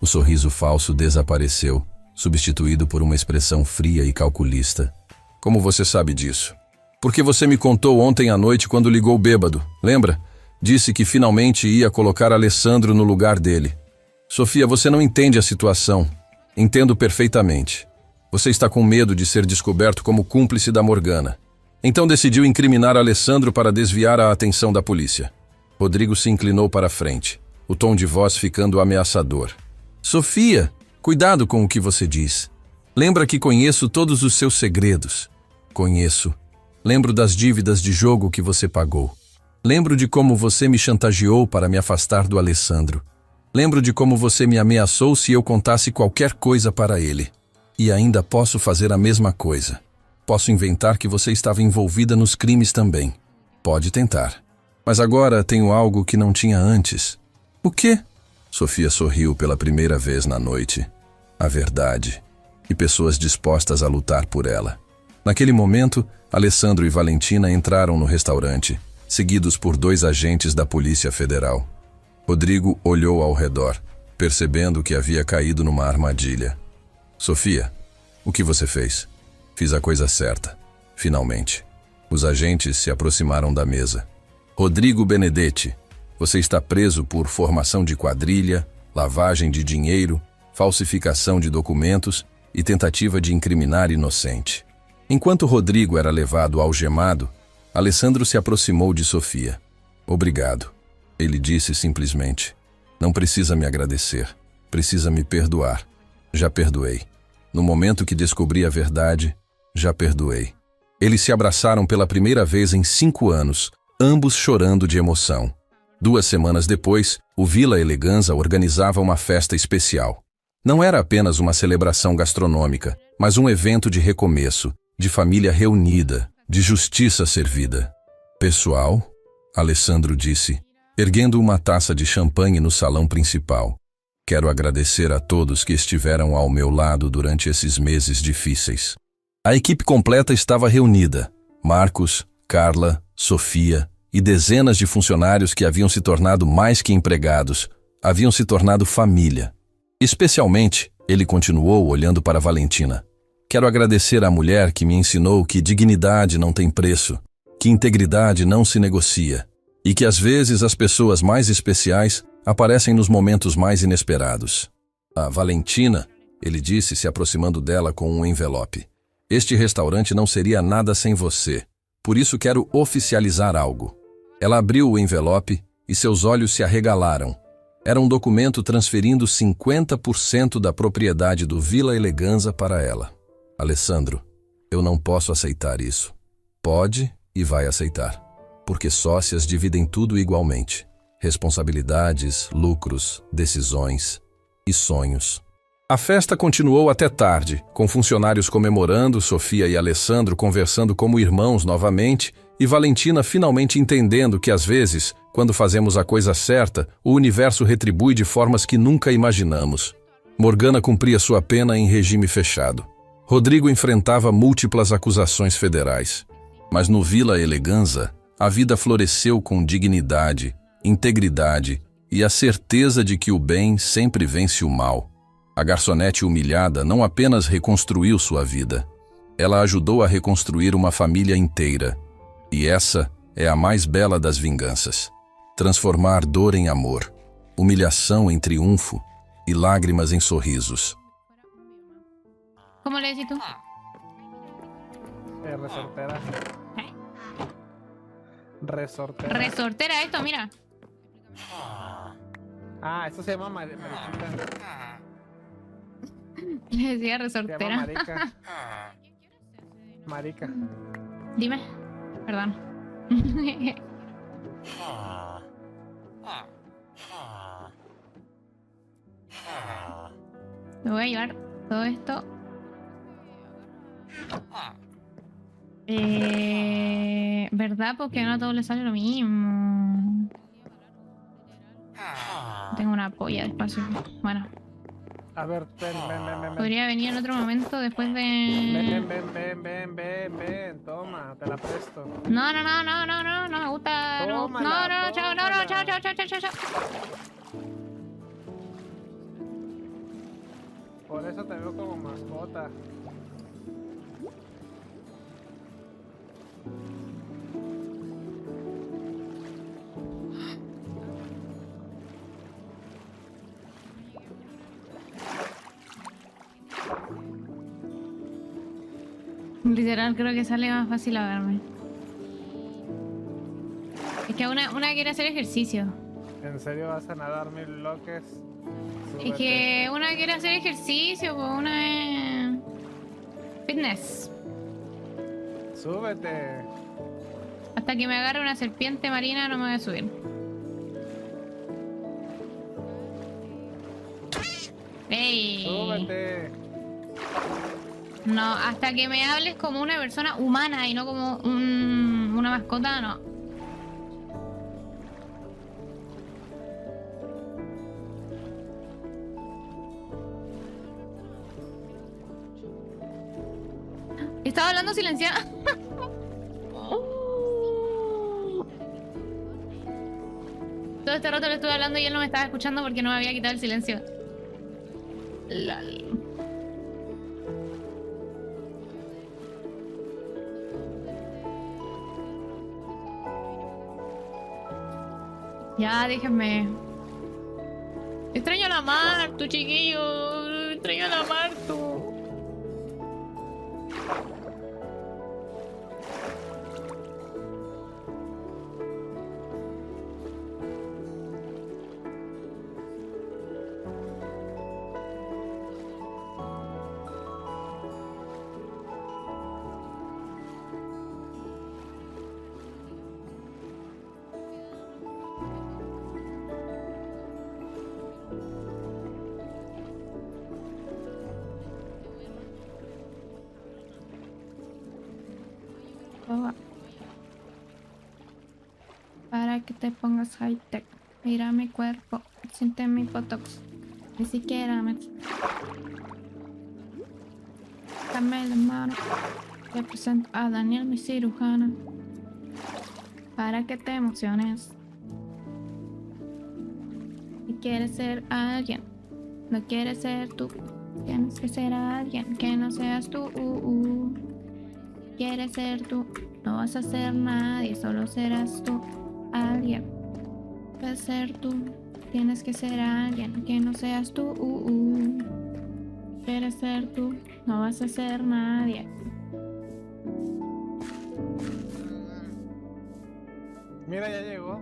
O sorriso falso desapareceu, substituído por uma expressão fria e calculista. Como você sabe disso? Porque você me contou ontem à noite quando ligou bêbado, lembra? Disse que finalmente ia colocar Alessandro no lugar dele. Sofia, você não entende a situação. Entendo perfeitamente. Você está com medo de ser descoberto como cúmplice da Morgana. Então decidiu incriminar Alessandro para desviar a atenção da polícia. Rodrigo se inclinou para a frente, o tom de voz ficando ameaçador. Sofia, cuidado com o que você diz. Lembra que conheço todos os seus segredos. Conheço. Lembro das dívidas de jogo que você pagou. Lembro de como você me chantageou para me afastar do Alessandro. Lembro de como você me ameaçou se eu contasse qualquer coisa para ele. E ainda posso fazer a mesma coisa. Posso inventar que você estava envolvida nos crimes também. Pode tentar. Mas agora tenho algo que não tinha antes. O quê? Sofia sorriu pela primeira vez na noite. A verdade. E pessoas dispostas a lutar por ela. Naquele momento, Alessandro e Valentina entraram no restaurante, seguidos por 2 agentes da Polícia Federal. Rodrigo olhou ao redor, percebendo que havia caído numa armadilha. Sofia, o que você fez? Fiz a coisa certa. Finalmente. Os agentes se aproximaram da mesa. Rodrigo Benedetti, você está preso por formação de quadrilha, lavagem de dinheiro, falsificação de documentos e tentativa de incriminar inocente. Enquanto Rodrigo era levado algemado, Alessandro se aproximou de Sofia. Obrigado. Ele disse simplesmente. Não precisa me agradecer. Precisa me perdoar. Já perdoei. No momento que descobri a verdade, já perdoei. Eles se abraçaram pela primeira vez em 5 anos, ambos chorando de emoção. 2 semanas depois, o Vila Eleganza organizava uma festa especial. Não era apenas uma celebração gastronômica, mas um evento de recomeço, de família reunida, de justiça servida. Pessoal, Alessandro disse, erguendo uma taça de champanhe no salão principal. Quero agradecer a todos que estiveram ao meu lado durante esses meses difíceis. A equipe completa estava reunida. Marcos, Carla, Sofia e dezenas de funcionários que haviam se tornado mais que empregados, haviam se tornado família. Especialmente, ele continuou olhando para Valentina. Quero agradecer à mulher que me ensinou que dignidade não tem preço, que integridade não se negocia e que às vezes as pessoas mais especiais aparecem nos momentos mais inesperados. A Valentina, ele disse, se aproximando dela com um envelope. Este restaurante não seria nada sem você, por isso quero oficializar algo. Ela abriu o envelope e seus olhos se arregalaram. Era um documento transferindo 50% da propriedade do Vila Eleganza para ela. Alessandro, eu não posso aceitar isso. Pode e vai aceitar, porque sócias dividem tudo igualmente. Responsabilidades, lucros, decisões e sonhos. A festa continuou até tarde, com funcionários comemorando, Sofia e Alessandro conversando como irmãos novamente e Valentina finalmente entendendo que às vezes, quando fazemos a coisa certa, o universo retribui de formas que nunca imaginamos. Morgana cumpria sua pena em regime fechado. Rodrigo enfrentava múltiplas acusações federais. Mas no Vila Eleganza, a vida floresceu com dignidade, integridade e a certeza de que o bem sempre vence o mal. A garçonete humilhada não apenas reconstruiu sua vida, ela ajudou a reconstruir uma família inteira. E essa é a mais bela das vinganças. Transformar dor em amor, humilhação em triunfo e lágrimas em sorrisos. ¿Cómo le decís tú? Resortera. ¿Eh? Resortera. Resortera esto, mira. Ah, eso se llama mariquita. Le decía Se llama resortera. marica. Marica. Dime. Perdón. Me voy a llevar todo esto. ¿Verdad? Porque no a todos les sale lo mismo. Tengo una polla de espacio. Bueno. A ver, ven, ven, ven, ven, ven. Podría venir en otro momento después Ven, de... ven, ven, ven, ven, ven, ven. Toma, te la presto. No, no, no, no, no, no, no me gusta. No, no, Tómala, no, chao, no, no, chao, tómala. chao, chao, chao, chao. Por eso te veo como mascota. Literal, creo que sale más fácil ahogarme. Es que una quiere hacer ejercicio. ¿En serio vas a nadar 1000 bloques? Es que una quiere hacer ejercicio, pues una es... Fitness. Súbete. Hasta que me agarre una serpiente marina no me voy a subir. ¡Ey! Súbete. No, hasta que me hables como una persona humana y no como una mascota, no. Estaba hablando silenciada. Todo este rato le estuve hablando y él no me estaba escuchando porque no me había quitado el silencio. Lol. Ya, déjenme. Extraño a la Martu, chiquillo. Extraño a la Martu. Para que te pongas high tech. Mira mi cuerpo, siente mi botox. Ni siquiera me... Dame la mano. Te presento a Daniel, mi cirujana. Para que te emociones. Si quieres ser alguien, no quieres ser tú. Tienes que ser alguien que no seas tú. Quieres ser tú, no vas a ser nadie, solo serás tú. Alguien, puedes ser tú. Tienes que ser alguien que no seas tú. Quieres ser tú, no vas a ser nadie. Mira, ya llegó.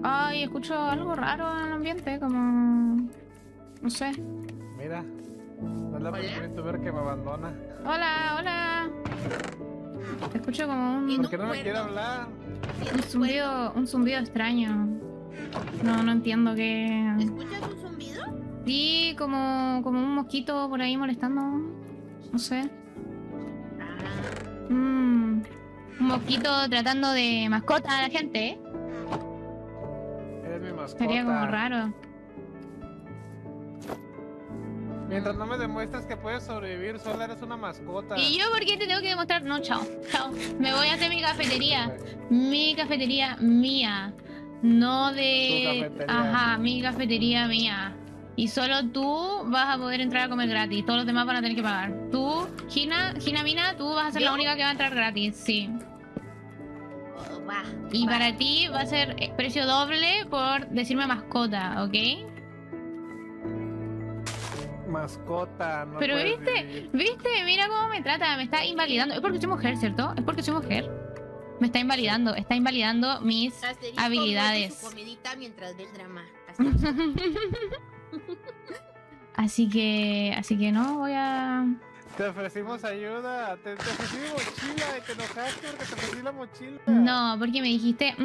Ay, escucho algo raro en el ambiente, como... No sé. Mira. No es la primera youtuber que me abandona. Hola, hola. Escucho como un... ¿Por qué no me quiere hablar? Un zumbido extraño. No entiendo qué... ¿Escuchas un zumbido? Sí, como un mosquito por ahí molestando. No sé. Un mosquito tratando de mascota a la gente, ¿eh? Eres mi mascota. Sería como raro. Mientras no me demuestres que puedes sobrevivir, solo eres una mascota. ¿Y yo por qué te tengo que demostrar? No, chao. Chao. Me voy a hacer mi cafetería. Mi cafetería mía. No de... Tu cafetería. Ajá, mi cafetería mía. Y solo tú vas a poder entrar a comer gratis. Todos los demás van a tener que pagar. Tú, Gina Mina, tú vas a ser la ¿Yo? única que va a entrar gratis. Sí. Oh, va. Y va. para ti va a ser precio doble por decirme mascota, ¿ok? Mascota, no Pero puedes viste, vivir. viste, mira cómo me trata, me está invalidando. Es porque soy mujer, ¿cierto? Es porque soy mujer. Me está invalidando mis Asterisco, habilidades. muerde su comidita mientras ve el drama. así que no voy a... Te ofrecimos ayuda, te ofrecí mi mochila y te enojaste porque te ofrecí la mochila. No, porque me dijiste,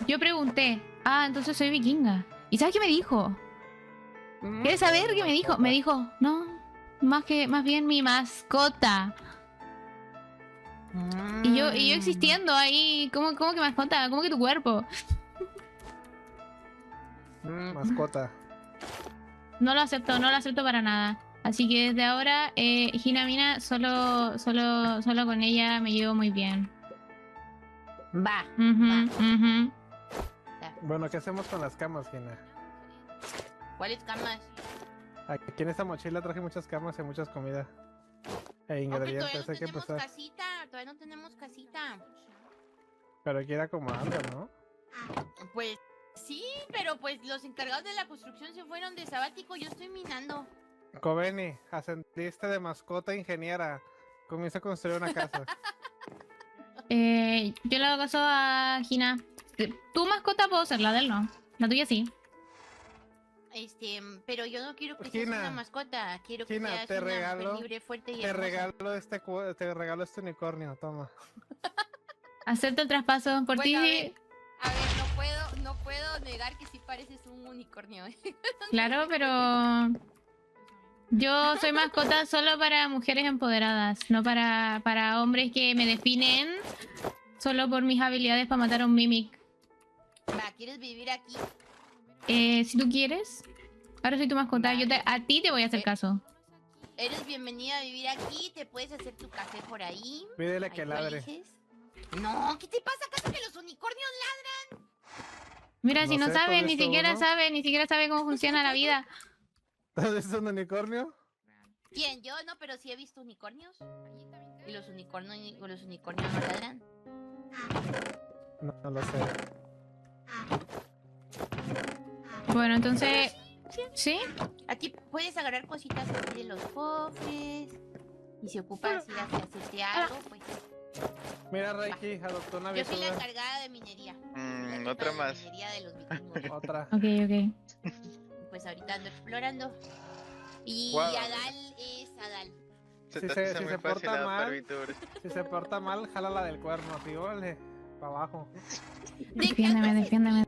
yo pregunté, entonces soy vikinga. ¿Y sabes qué me dijo? ¿Quieres saber qué me dijo? Me dijo, no, más bien mi mascota. Y yo existiendo ahí, ¿cómo que mascota? ¿Cómo que tu cuerpo? Mascota. No lo acepto para nada. Así que desde ahora, Hinamina, solo con ella me llevo muy bien. Va. Ujú. Bueno, ¿qué hacemos con las camas, Gina? ¿Cuáles camas? Aquí en esta mochila traje muchas camas y muchas comidas. E Todavía ingredientes, no hay que tenemos empezar. casita. Todavía no tenemos casita. Pero hay que ir acomodando, ¿no? Pues sí, pero pues los encargados de la construcción se fueron de sabático. Yo estoy minando. Coveni, ascendiste de mascota a ingeniera. Comienza a construir una casa. Yo le hago caso a Hina. Tu mascota puedo ser, la de él no. La tuya sí. Pero yo no quiero que seas Gina, una mascota. Quiero que Gina, seas te una regalo- mujer libre, fuerte y Te hermosa. regalo este unicornio, toma. Acepto el traspaso por Bueno, ti. A ver, no puedo negar que sí pareces un unicornio. Claro, pero yo soy mascota solo para mujeres empoderadas, no para hombres que me definen solo por mis habilidades para matar a un mimic. Va, ¿quieres vivir aquí? Si tú quieres, ahora soy tu mascota. A ti te voy a hacer caso. Eres bienvenida a vivir aquí. Te puedes hacer tu café por ahí. Pídele Ahí que tú ladre. eliges. No, ¿qué te pasa? ¿Acaso que los unicornios Mira, si No no sé, ¿tú sabe, has visto uno? ni siquiera sabe cómo funciona la vida. ¿Has visto un unicornio? ¿Quién? Yo no, pero sí he visto unicornios. Y los unicornios no ladran. No lo sé. Bueno, entonces, ¿sí? Aquí puedes agarrar cositas aquí de los cofres. Y si ocupas ir a hacerte algo, pues. Mira, Reiki, adoptó una Yo soy la viuda. encargada de minería. La jefa Otra de más. minería de los vikingos. Otra. Ok. Pues ahorita ando explorando. Y Guau. Adal es Adal. Se Si te se- hace si muy se fácil porta adoptar mal. VTubers. Si se porta mal, jala la del cuerno, así, órale, para abajo. Defiéndeme.